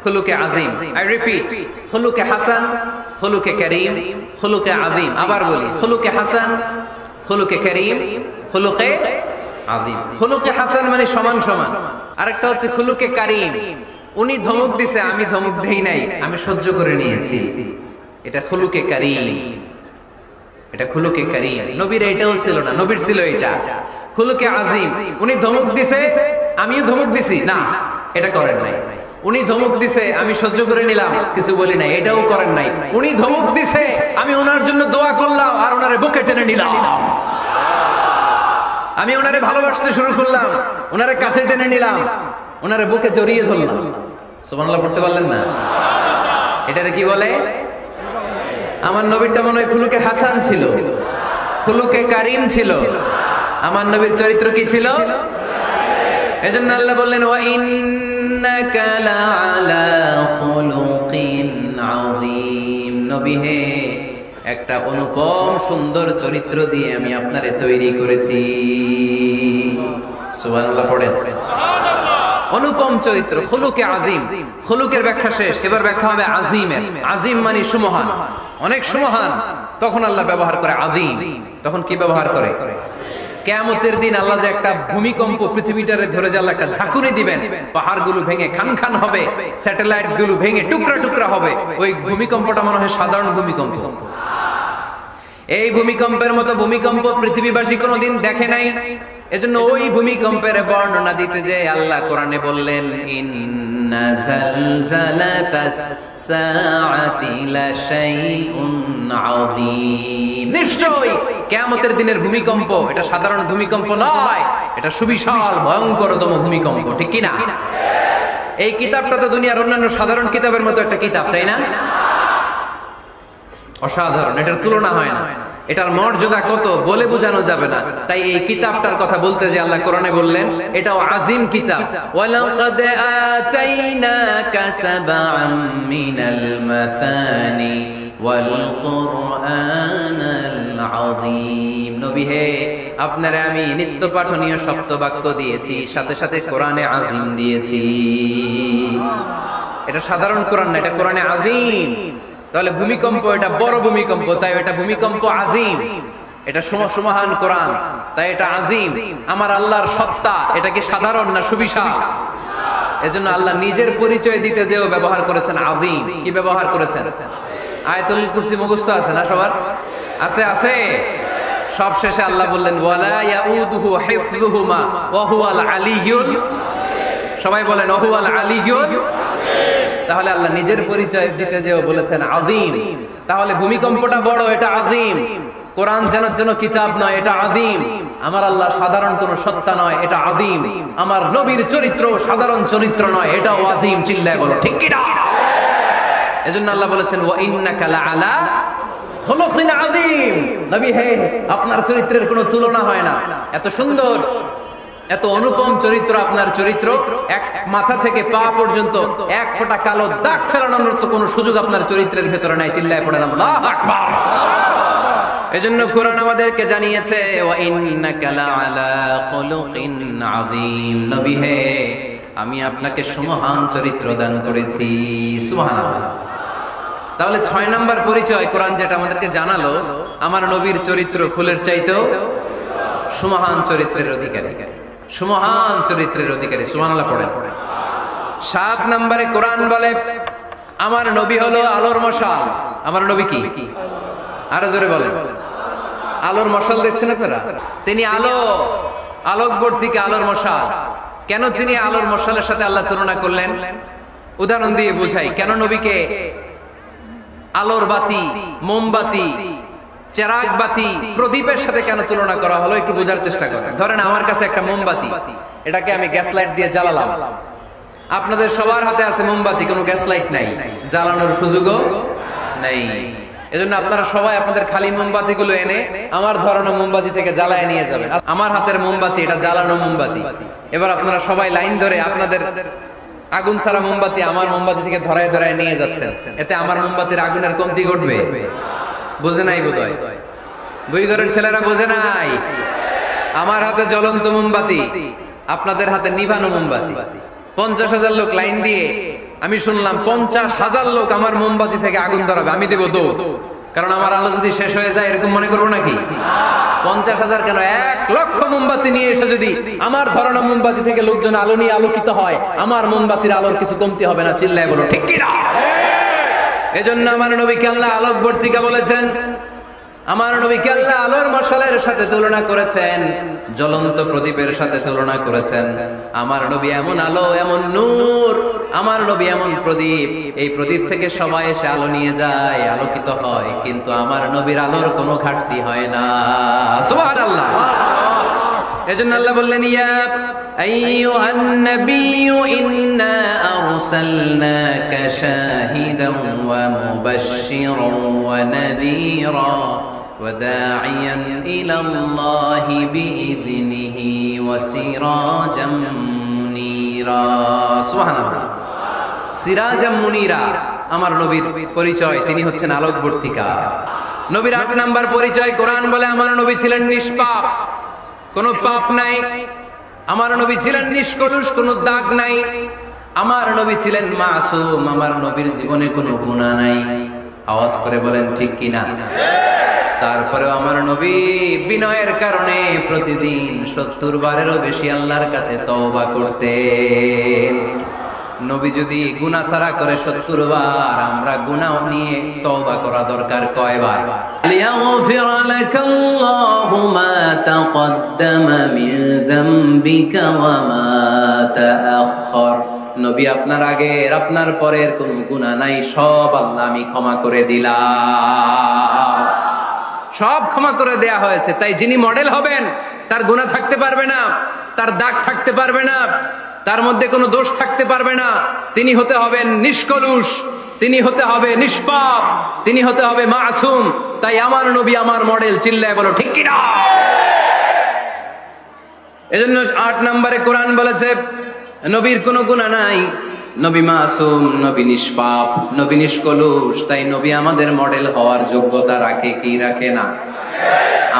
খুলুকে আযীম। আই রিপিট, খুলুকে হাসান, খুলুকে কারীম, খুলুকে আযীম। আবার বলি, খুলুকে হাসান, খুলুকে কারীম, খুলুকে আযীম। খুলুকে হাসান মানে সমান সমান। আরেকটা হচ্ছে খুলুকে কারীম, উনি ধমক দিছে, আমি ধমক দেই নাই, আমি সহ্য করে নিয়েছি, এটা খুলুকে কারীম। এটা খুলুকে কারীম। নবীর এটাও ছিল না, নবীর ছিল এটা খুলুকে আযীম। উনি ধমক দিছে, আমিও ধমক দিছি, না এটা করেন নাই। উনি ধমক দিছে, আমি সহ্য করে নিলাম, কিছু বলি নাই, এটাও করেন নাই। উনি ধমক দিছে, আমি ওনার জন্য দোয়া করলাম আর ওনারে বুকে টেনে নিলাম, আমি ওনারে ভালোবাসতে শুরু করলাম, ওনারে কাছে টেনে নিলাম, ওনারে বুকে জড়িয়ে ধরলাম। সুবহানাল্লাহ পড়তে পারলেন না? এটারে কি বলে? আমার নবীরটা মনে হয় খুলুকে হাসান ছিল, খুলুকে কারীম ছিল। আমার নবীর চরিত্র কি ছিল? এজন্য আল্লাহ বললেন, ওয়া ইন্নাকা লাআলা খুলুকিন আযীম। নবী হে, একটা অনুপম সুন্দর চরিত্র দিয়ে আমি আপনারে তৈরি করেছি। সুবহানাল্লাহ পড়েন। অনুপম চরিত্র, খুলুকে আযীম। খুলুকের ব্যাখ্যা শেষ, এবার ব্যাখ্যা হবে আযীমের। আযীম মানে সুমহান, অনেক সুমহান। তখন আল্লাহ ব্যবহার করে আযীম। তখন কি ব্যবহার করে? কিয়ামতের দিন আল্লাহ যে একটা ভূমিকম্প পৃথিবীটারে ধরে যে আল্লাহ একটা ঝাঁকুনি দিবেন, পাহাড়গুলো ভেঙে খান খান হবে, স্যাটেলাইট গুলো ভেঙে টুকরা টুকরা হবে। ওই ভূমিকম্পটা মনে হয় সাধারণ ভূমিকম্প। এই ভূমিকম্পের মতো ভূমিকম্প পৃথিবীবাসী কোনোদিন দেখে নাই। এজন্য ওই ভূমিকম্পের বর্ণনা দিতে যে আল্লাহ কোরআনে বললেন, ইন্না জালজালাতাস সাআতি লাশাইউন আযীম। নিশ্চয়ই কিয়ামতের দিনের ভূমিকম্প এটা সাধারণ ভূমিকম্প নয়, এটা সুবিশাল ভয়ঙ্করতম ভূমিকম্প। ঠিক কি না? এই কিতাবটা তো দুনিয়ার অন্যান্য সাধারণ কিতাবের মতো একটা কিতাব, তাই না? অসাধারণ, এটার তুলনা হয় না। এটার মর্যাদা কত বলে বোঝানো যাবে না। তাই এই কিতাবটার কথা বলতে যে আল্লাহ কোরআনে বললেন এটাও আযীম কিতাব। ওয়ালাকাদ আতাইনাকা সাবআম মিনাল মাসানি ওয়াল কুরআনাল আযীম। নবী হে, আপনারে আমি নিত্য পাঠনীয় সপ্তবাক্য দিয়েছি, সাথে সাথে কোরআনে আযীম দিয়েছি। এটা সাধারণ কোরআন না, এটা কোরআনে আযীম। তাহলে ভূমিকম্প এটা বড় ভূমিকম্প, তাই এটা ভূমিকম্প আযীম। এটা সুমহান কোরআন, তাই এটা আযীম। আমার আল্লাহর সত্তা এটা কি সাধারণ না সুবিশাল? এজন্য আল্লাহ নিজের পরিচয় দিতে যেও ব্যবহার করেছেন আযীম। কি ব্যবহার করেছেন? আয়াতুল কুরসি মুখস্থ আছে না সবার? আছে, আছে। সব শেষে আল্লাহ বললেন, ওয়ালা ইয়াউদুহু হিফযুহুমা ওয়া হুয়াল আলিয়্যুল। সবাই বলেন, ওয়া হুয়াল আলিয়্যুল। তাহলে আল্লাহ নিজের পরিচয় দিতে যেও বলেছেন আযীম। তাহলে ভূমিকম্পটা বড়, এটা আযীম। কোরআন যেন কিতাব নয়, এটা আযীম। আমার আল্লাহ সাধারণ কোন সত্তা নয়, এটা আযীম। আমার নবীর চরিত্র সাধারণ চরিত্র নয়, এটাও আযীম। চিল্লায় বলো ঠিক কি না? এজন্য আল্লাহ বলেছেন, ওয়া ইন্নাকা লাআলা খুলুকিন আযীম। নবী হে, আপনার চরিত্রের কোনো তুলনা হয় না। এত সুন্দর, এত অনুপম চরিত্র আপনার চরিত্র। এক মাথা থেকে পা পর্যন্ত এক ফোঁটা কালো দাগ ফেলানোর মতো কোনো সুযোগ আপনার চরিত্রের ভেতরে নাই। চিল্লায় পড়েন আল্লাহু আকবার। এজন্য কোরআন আমাদেরকে জানিয়েছে, ওয়া ইন্নাকা লাআলা খুলুকিন আযীম। নবী হে, আমি আপনাকে সুমহান চরিত্র দান করেছি। সুবহানাল্লাহ। তাহলে 6 নাম্বার পরিচয় কোরআন যেটা আমাদেরকে জানালো, আমার নবীর চরিত্র ফুলের চাইতেও সুমহান চরিত্রের অধিকারী, সুমহান চরিত্রের অধিকারী। সুবহানাল্লাহ পড়েন। 7 নম্বরে কোরআন বলে, আমার নবী হলো আলোর মশাল। আমার নবী কি? আরো জোরে বলেন। আলোর মশাল দেখছেন আপনারা? তিনি আলো, আলোকবর্তিকা আলোর মশাল। কেন তিনি আলোর মশালের সাথে আল্লাহ তুলনা করলেন? উদাহরণ দিয়ে বুঝাই। কেন নবীকে আলোর বাতি, মোমবাতি, চেরাগ বাতি, প্রদীপের সাথে কেন তুলনা করা হলো? একটু বোঝার চেষ্টা করেন। ধরেন আমার কাছে একটা মোমবাতি, এটাকে আমি গ্যাস লাইট দিয়ে জ্বালালাম। আপনাদের সবার হাতে আছে মোমবাতি, কোনো গ্যাস লাইট নাই, জ্বালানোর সুযোগও নাই। এজন্য আপনারা সবাই আপনাদের খালি মোমবাতি গুলো এনে আমার ধরানো মোমবাতি থেকে জ্বালায় নিয়ে যাবেন। আমার হাতের মোমবাতি এটা জ্বালানো মোমবাতি। এবার আপনারা সবাই লাইন ধরে আপনাদের আগুন ছাড়া মোমবাতি আমার মোমবাতি থেকে ধরায় ধরায় নিয়ে যাচ্ছেন, এতে আমার মোমবাতির আগুনের কমতি ঘটবে? বোঝে নাই বোধহয়, বুইঘরের ছেলেরা বোঝে নাই। আমার হাতে জ্বলন্ত মোমবাতি, আপনাদের হাতে নিভানো মোমবাতি। 50,000 লোক লাইন দিয়ে, আমি শুনলাম 50,000 লোক আমার মোমবাতি থেকে আগুন ধরাবে, আমি দেবো দৌড়। কারণ আমার আলো যদি শেষ হয়ে যায় এরকম মনে করবো নাকি? 50,000 কেন, 1,00,000 মোমবাতি নিয়ে এসে যদি আমার ধরানো মোমবাতি থেকে লোকজন আলো নিয়ে আলোকিত হয়, আমার মোমবাতির আলোর কিছু কমতি হবে না। চিল্লায় বলো ঠিক কিনা? এজন্য আমার নবীকে আল্লাহ আলোকবর্তিকা বলেছেন। আমার নবীকে আল্লাহ আলোর মশালের সাথে তুলনা করেছেন, জ্বলন্ত প্রদীপের সাথে তুলনা করেছেন। আমার নবী এমন আলো, এমন নূর, আমার নবী এমন প্রদীপ, এই প্রদীপ থেকে সবাই এসে আলো নিয়ে যায়, আলোকিত হয়, কিন্তু আমার নবীর আলোর কোনো ঘাটতি হয় না। সুবহানাল্লাহ। এজন্য আল্লাহ বললেন, ইয়া আইয়ুহান নাবিয়্যু ইন্না আরসালনাকা শাহিদান ওয়া মুবাশশিরান ওয়া নাযীরা ওয়া দা'iয়ান ইলাল্লাহি বিইذনিহি ওয়া সিরাজাম মুনীরা। সুবহানাল্লাহ। সিরাজাম মুনীরা, আমার নবীর পরিচয়, তিনি হচ্ছেন আলোকবর্তিকা। নবীর 8 নাম্বার পরিচয়, কোরআন বলে আমার নবী ছিলেন নিষ্পাপ, কোনো পাপ নাই। আমার নবী ছিলেন নিষ্কলুষ, কোনো দাগ নাই। আমার নবী ছিলেন মাসুম, আমার নবীর জীবনে কোনো গুনাহ নাই। আওয়াজ করে বলেন ঠিক কিনা? তারপরেও আমার নবী বিনয়ের কারণে প্রতিদিন 70 বারেরও বেশি আল্লাহর কাছে তওবা করতেন। নবী যদি গুনাহ ছাড়া করে 70 বার, আমরা গুনাহ নিয়ে তওবা করা দরকার কয়বার? লিয়াগফির লাকাল্লাহু মা তাকদ্দামা মিন যামবিকা ওয়া মা তাআখার। নবী আপনার আগের আপনার পরের কোন গুনাহ নাই, সব আল্লাহ আমি ক্ষমা করে দিলাম। সব ক্ষমা করে দেয়া হয়েছে। তাই যিনি মডেল হবেন, তার গুনাহ থাকতে পারবে না, তার দাগ থাকতে পারবে না, তার মধ্যে কোনো দোষ থাকতে পারবে না। তিনি হতে হবেন নিষ্কলুষ, তিনি হতে হবে নিষ্পাপ, তিনি হতে হবে মাসুম। তাই আমার নবী আমার মডেল। চিল্লায় বলো ঠিক কিনা? এজন্য 8 নম্বরে কোরআন বলেছে নবীর কোনো গুনাহ নাই, নবী মাসুম, নবী নিষ্পাপ, নবী নিষ্কলুষ। তাই নবী আমাদের মডেল হওয়ার যোগ্যতা রাখে কি রাখে না?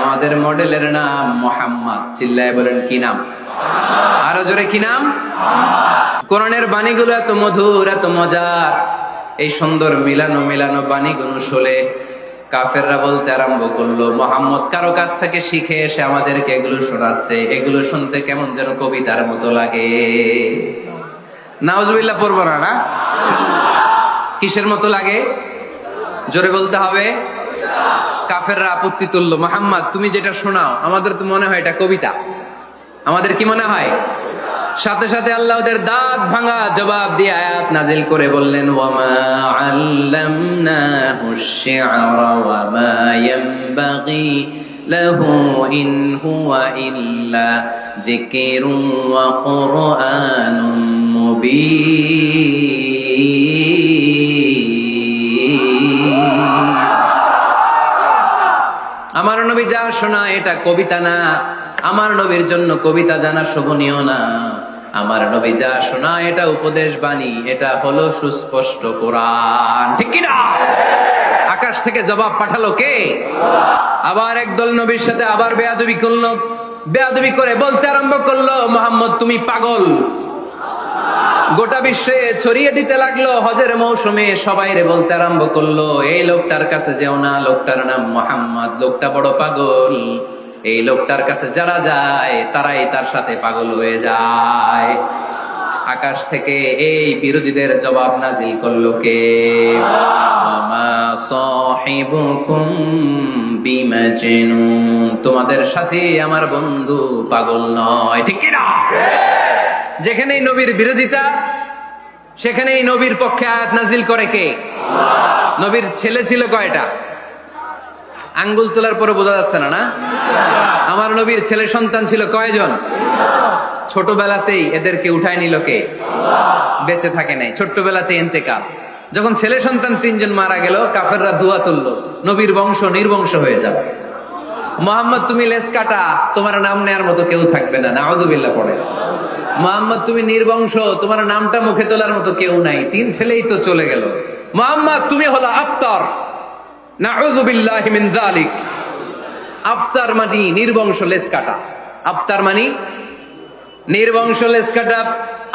আমাদের মডেলের নাম মুহাম্মদ। চিল্লায় বলেন কি নাম? আরো জোরে কি নাম? কোরআনের বাণীগুলো এত মধুর, এত মজার। এই সুন্দর মিলানো মিলানো বাণীগুলো শুনে কাফেররা বলতে আরম্ভ করলো, মুহাম্মদ কারো কাছ থেকে শিখে এসে আমাদেরকে এগুলো শোনাচ্ছে, এগুলো শুনতে কেমন যেন কবিতার মতো লাগে। নাউজুবিল্লাহ পড়বো না? না, কিসের মতো লাগে? জোরে বলতে হবে। কাফেররা আপত্তি তুললো, মুহাম্মদ তুমি যেটা শোনাও আমাদের তো মনে হয় এটা কবিতা। আমাদের কি মনে হয়? সাথে সাথে আল্লাহ ওদের দাঁত ভাঙা জবাব দিয়ে আয়াত নাজিল করে বললেন, ওয়ামা আল্লামনাহু আশ-শি'রা ওয়ামা ইয়ানবাগি লাহু ইন হুয়া ইল্লা যিকরুন ওয়া কুরআনুম মুবিন। আমার নবী যা শোনায় এটা কবিতা না, আমার নবীর জন্য কবিতা জানা শোভনীয় না। আমার নবী যা শোনায় এটা উপদেশ বাণী, এটা হলো সুস্পষ্ট কোরআন। ঠিক কি না? আকাশ থেকে জবাব পাঠালো কে? আবার একদল নবীর সাথে আবার বেয়াদবি করলো, বেয়াদবি করে বলতে আরম্ভ করলো, মুহাম্মদ তুমি পাগল। গোটা বিশ্বে ছড়িয়ে দিতে লাগলো। হজের মৌসুমে সবাইরে বলতে আরম্ভ করলো, এই লোকটার কাছে যেও না, লোকটার নাম মুহাম্মদ, লোকটা বড় পাগল। এই লোকটার কাছে যারা যায় তারাই তার সাথে পাগল হয়ে যায়। আকাশ থেকে এই বিরোধীদের জবাব নাজিল করলো কে? ওয়ামা সাহিবুকুম বিমাজনুন, তোমাদের সাথে আমার বন্ধু পাগল নয়। ঠিক কি না? যেখানেই নবীর বিরোধিতা, সেখানেই নবীর পক্ষে আয়াত নাজিল করে কে? নবীর ছেলে ছিল কয়টা? আঙ্গুল তোলার পরে বোঝা যাচ্ছে না? না, আমার নবীর ছেলে সন্তান ছিল কয়জন? ছোটবেলাতেই এদেরকে উঠায় নিল কে? বেঁচে থাকে নাই, ছোট্টবেলাতে ইন্তেকাল। যখন ছেলে সন্তান 3 জন মারা গেল, কাফেররা দুয়া তুললো, নবীর বংশ নির্বংশ হয়ে যাবে। মুহাম্মদ তুমি লেজ কাটা, তোমার নাম নেয়ার মতো কেউ থাকবে না। নাউযুবিল্লাহ পড়ে। মুহাম্মদ তুমি নির্বংশ, তোমার নামটা মুখে তোলার মতো কেউ নাই, 3 ছেলেই তো চলে গেল। মুহাম্মদ তুমি হলো আবতার, নাউযু বিল্লাহি মিন যালিক। আবতার মানে নির্বংশ, লেজ কাটা। আবতার মানে নির্বংশ, লেজ কাটা।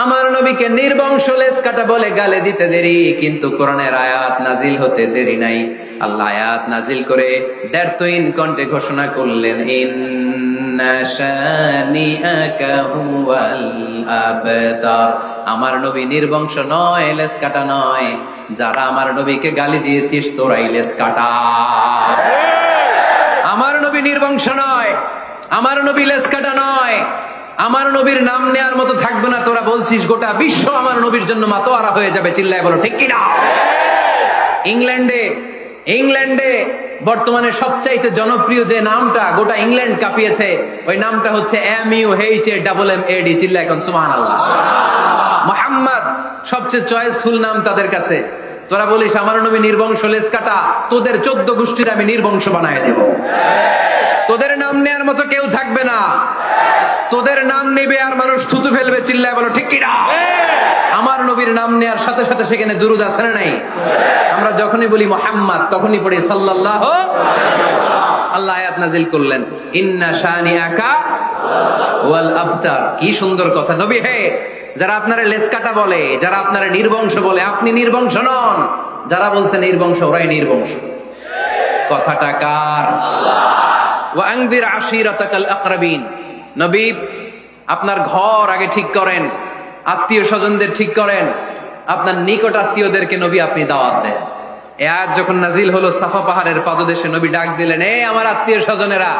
আমার নবীকে নির্বংশ লেজ কাটা বলে গালে দিতে দেরি, কিন্তু কোরআনের আয়াত নাজিল হতে দেরি নাই। আল্লাহ আয়াত নাজিল করে দ্ব্যর্থহীন কণ্ঠে ঘোষণা করলেন, ইন্না শানিআকা হুয়াল আবতার। আমার নবী নির্বংশ নয়, লেজ কাটা নয়। যারা আমার নবীকে গালি দিয়েছিস তোরাই লেজ কাটা। আমার নবী নির্বংশ নয়, আমার নবী লেজ কাটা নয়। আমার নবীর নাম নেয়ার মতো থাকবে না। তোরা বলছিস গোটা বিশ্ব আমার নবীর জন্য মাতোয়ারা হয়ে যাবে, চিল্লায় বলো ঠিক কিনা। ইংল্যান্ডে বর্তমানে সবচাইতে জনপ্রিয় যে নামটা গোটা ইংল্যান্ড কাঁপিয়েছে, ওই নামটা হচ্ছে MUHAMMAD। চিল্লায় এখন সুবহানাল্লাহ। মুহাম্মদ সবচেয়ে চয়েসফুল নাম তাদের কাছে। তোরা বলিস আমার নবী নির্বংশ, লেজ কাটা, তোদের 14 গোষ্ঠীর আমি নির্বংশ বানায় দেব। তোদের নাম নেয়ার মতো কেউ থাকবে না। তোদের নাম নেবে আর মানুষ থুতু ফেলবে, চিল্লায় বলো ঠিক কিনা। আমার নবীর নাম নেয়ার সাথে সাথে সেখানে দুরূদ আছে না নাই? আমরা যখনই বলি মুহাম্মদ তখনই পড়ি সাল্লাল্লাহু। আল্লাহ আয়াত নাজিল করলেন, ইন্না শানিআকা ওয়াল আবতার। কি সুন্দর কথা। নবী হে, যারা আপনারা লেজ কাটা বলে, যারা আপনারা নির্বংশ বলে, আপনি নির্বংশ নন। যারা বলছে নির্বংশ, ওরাই নির্বংশ। কথাটা কার? ওয়া আনজির আশিরাতাকাল আকরাবিন। নবী আপনার ঘর আগে ঠিক করেন, আত্মীয় স্বজনদের ঠিক করেন, আপনার নিকট আত্মীয়দেরকে নবী আপনি দাওয়াত দেন। এই আয়াত যখন নাজিল হলো, সাফা পাহাড়ের পাদদেশে নবী ডাক দিলেন, এই আমার আত্মীয় স্বজনেরা,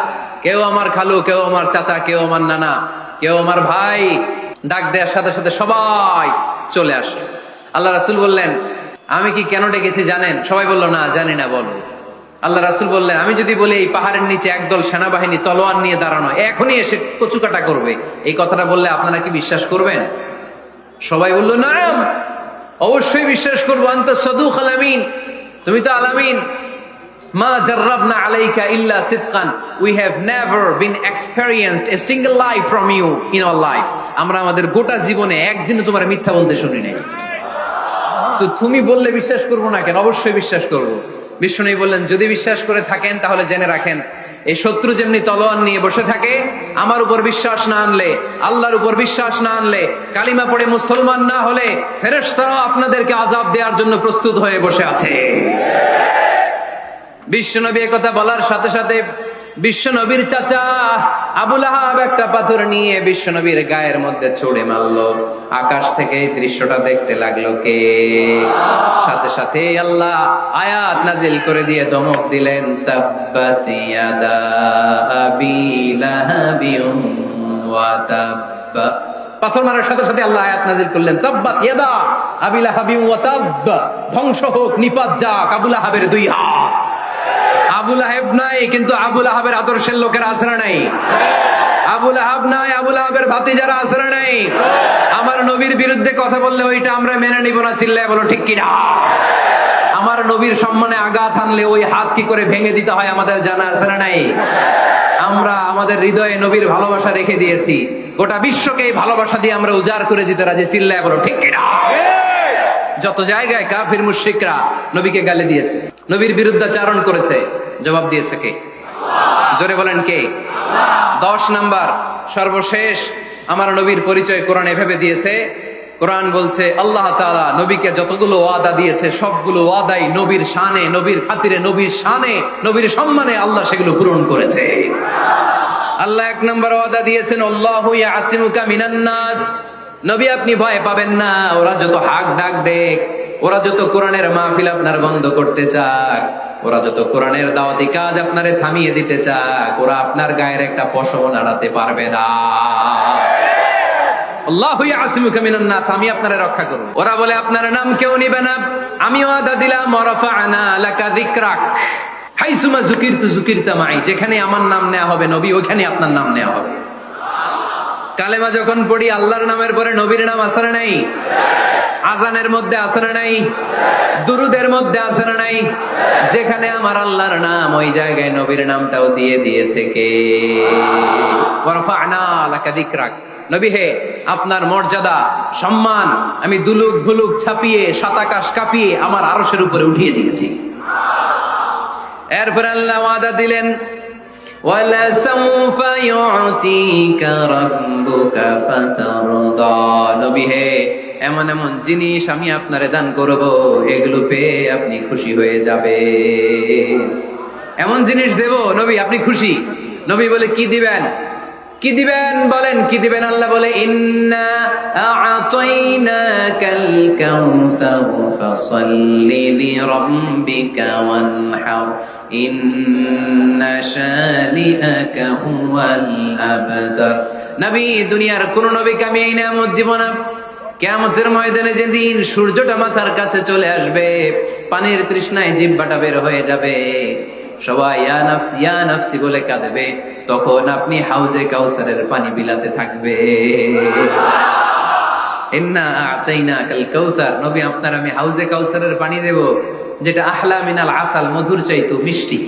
কেউ আমার খালু, কেউ আমার চাচা, কেউ আমার নানা, কেউ আমার ভাই। ডাক দেওয়ার সাথে সাথে সবাই চলে আসে। আল্লাহ রাসূল বললেন, আমি কি কেন ডেকেছি জানেন? সবাই বলল, না জানি না, বলো। আল্লাহ রাসূল বললেন, আমি যদি বলি এই পাহাড়ের নিচে একদল সেনাবাহিনী তলোয়ার নিয়ে দাঁড়ানো, এখনই এসে কচুকাটা করবে, এই কথাটা বললে আপনারা কি বিশ্বাস করবেন? সবাই বলল, না অবশ্যই বিশ্বাস করবো। আনতা সাদুকুল আমিন, তুমি তো আলামিন। মা জাররাবনা আলাইকা ইল্লা সিদকান, we have never been experienced a single life from you in our life. আমরা আমাদের গোটা জীবনে একদিনও তোমার মিথ্যা বলতে শুনি নাই। তো তুমি বললে বিশ্বাস করবো না কেন? অবশ্যই বিশ্বাস করবো। বিষ্ণু বললেন, যদি বিশ্বাস করে থাকেন তাহলে জেনে রাখেন, এই শত্রু যেমনি তলোয়ার নিয়ে বসে থাকে, আমার উপর বিশ্বাস না আনলে, আল্লাহর উপর বিশ্বাস না আনলে, কালিমা পড়ে মুসলমান না হলে, ফেরেশতারাও আপনাদেরকে আযাব দেওয়ার জন্য প্রস্তুত হয়ে বসে আছে। বিশ্বনবী একথা বলার সাথে সাথে বিশ্বনবীর চাচা আবু লাহাব একটা পাথর নিয়ে বিশ্বনবীর গায়ের মধ্যে ছুঁড়ে মারলো। আকাশ থেকে এই দৃশ্যটা দেখতে লাগলো কে? সাথে সাথে আল্লাহ আয়াত নাজিল করে দিয়ে ধমক দিলেন, তাব্বাত ইয়াদা আবি লাহাবিন ওয়া তাব্বা। পাথর মারার সাথে সাথে আল্লাহ আয়াত নাজিল করলেন, তাব্বাত ইয়াদা আবি লাহাবিন ওয়া তাব্বা। ধ্বংস হোক, নিপাত যাক আবু লাহাবের 2 হাত। আবু লাহাব নাই, কিন্তু আবু লাহাবের আদর্শের লোকের আশ্রয় নাই। আবু লাহাব নাই, আবু লাহাবের ভাতিজারা আশ্রয় নাই। আমার নবীর বিরুদ্ধে কথা বললে ওইটা আমরা মেনে নিব না, চিল্লায় বলো ঠিক কিনা। আমার নবীর সম্মানে আঘাত হানলে ওই হাত কি করে ভেঙে দিতে হয় আমাদের জানা আশ্রয় নাই। আমরা আমাদের হৃদয়ে নবীর ভালোবাসা রেখে দিয়েছি, গোটা বিশ্বকে এই ভালোবাসা দিয়ে আমরা উজাড় করে দিতে রাজি, চিল্লায় বলো ঠিক কিনা। যত জায়গায় কাফির মুশরিকরা নবীকে গালি দিয়েছে, নবীর বিরুদ্ধাচারণ করেছে, জবাব দিয়েছে কে? জোরে বলেন কে? 10 নাম্বার সর্বশেষ আমার নবীর পরিচয় কোরআন এভাবে দিয়েছে। কোরআন বলছে আল্লাহ তাআলা নবীকে যতগুলো ওয়াদা দিয়েছে সবগুলো ওয়াদাই নবীর শানে, নবীর খাতিরে, নবীর শানে, নবীর সম্মানে আল্লাহ সেগুলো পূরণ করেছে। আল্লাহ 1 নাম্বার ওয়াদা দিয়েছেন, আল্লাহু ইয়াসিমুকা মিনান নাস। নবী আপনি ভয় পাবেন না, ওরা যত হাক ডাক দেখ, ওরা যত কোরআনের মাহফিল আপনার বন্ধ করতে চাক, ওরা যত কোরআনের দাওয়াতি কাজ আপনারে থামিয়ে দিতে চাক, ওরা আপনার গায়ের একটা পশম নাড়াতে পারবে না। আল্লাহু ইয়াসিমুকা মিনান নাস, আমি আপনারে রক্ষা করব। ওরা বলে আপনার নাম কেউ নিবে না, আমি ওয়াদা দিলাম ওয়ারাফা'না লাকা যিকরাক হাইসুমা যুকিরতা মাই, যেখানে আমার নাম নেওয়া হবে নবী, ওইখানে আপনার নাম নেওয়া হবে। কালেমা যখন পড়ি আল্লাহর নামের পরে নবীর নাম আছে না নাই? আজানের মধ্যে আছে না নাই? দুরুদের মধ্যে আছে না নাই? যেখানে আমার আল্লাহর নাম, ওই জায়গায় নবীর নামটাও দিয়ে দিয়েছে কে? ওয়ারফা'না লাকা যিকরাক, নবী হে, আপনার মর্যাদা সম্মান আমি দুলুক ভুলুক ছাপিয়ে সাতাকাশ কাঁপিয়ে আমার আরশের উপরে উঠিয়ে দিয়েছি। এরপর আল্লাহ ওয়াদা দিলেন, ওয়ালা সাউফা ইউতিকা রাব্বুকা ফাতারদা। নবী হে, এমন এমন জিনিস আমি আপনারে দান করব, এগুলো পেয়ে আপনি খুশি হয়ে যাবে। এমন জিনিস দেব নবী আপনি খুশি। নবী বলে কি দিবেন? কি দিবেন বলেন, কি দিবেন? আল্লাহ বলে, ইন্না আ'তাইনাকাল কাউসার ফাসাল্লি লিরাব্বিকা ওয়ানহার ইন্না শানিআকা হুয়াল আবতার। নবী, দুনিয়ার কোন নবীকে আমি এই নিয়ামত দিব না। কিয়ামতের ময়দানে যেদিন সূর্যটা মাথার কাছে চলে আসবে, পানির তৃষ্ণায় জিহ্বাটা বের হয়ে যাবে, সবাই ইয়া নাফসি ইয়া নাফসি বলে কাঁদবে, তখন আপনি হাউজে কাউসারের পানি বিলাতে থাকবে। ইন্না আ'তাইনাকাল কাউসার। নবী, আপনার আমি হাউজে কাউসারের পানি দেব, যেটা আহলা মিনাল আসাল, মধুর চাইতে মিষ্টি,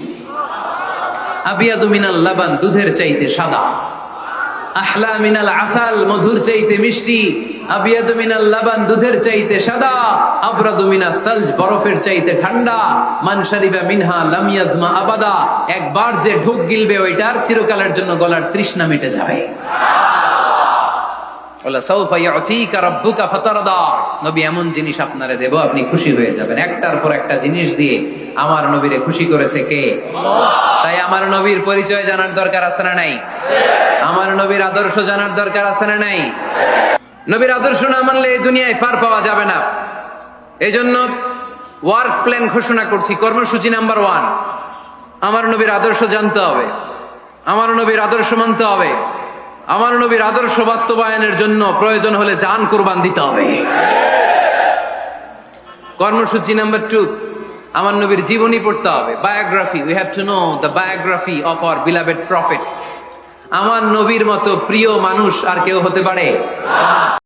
আবিয়াদু মিনাল লাবান, দুধের চাইতে সাদা। আহলা মিনাল আসাল, মধুর চাইতে মিষ্টি, আবিয়াদু মিনাল লাবান, দুধের চাইতে সাদা, আবরাদু মিনাস সালজ, বরফের চাইতে ঠান্ডা, মান শারিবা মিনহা লাম ইয়াজমা আবাদা। একবার যে ঢোক গিলবে ওইটার চিরকালের জন্য গলার তৃষ্ণা মিটে যাবে। ওয়ালা সাউফা ইউতিকা রাব্বুকা ফাতারদা। নবী, এমন জিনিস আপনারে দেব আপনি খুশি হয়ে যাবেন। একটার পর একটা জিনিস দিয়ে আমার নবীরে খুশি করেছে কে? আল্লাহ। তাই আমার নবীর পরিচয় জানার দরকার আছে না নাই? আমার নবীর আদর্শ জানার দরকার আছে না নাই? নবীর আদর্শ না মানলে এই দুনিয়ায় পার পাওয়া যাবে না। এজন্য ওয়ার্ক প্ল্যান ঘোষণা করছি, কর্মসূচি নাম্বার 1, আমার নবীর আদর্শ জানতে হবে, আমার নবীর আদর্শ মানতে হবে, আমার নবীর আদর্শ বাস্তবায়নের জন্য প্রয়োজন হলে জান কুরবান দিতে হবে। কর্মসূচি নাম্বার 2, আমার নবীর জীবনী পড়তে হবে, biography. We have to know the biography of our beloved prophet. আমার নবীর মতো প্রিয় মানুষ আর কেউ হতে পারে?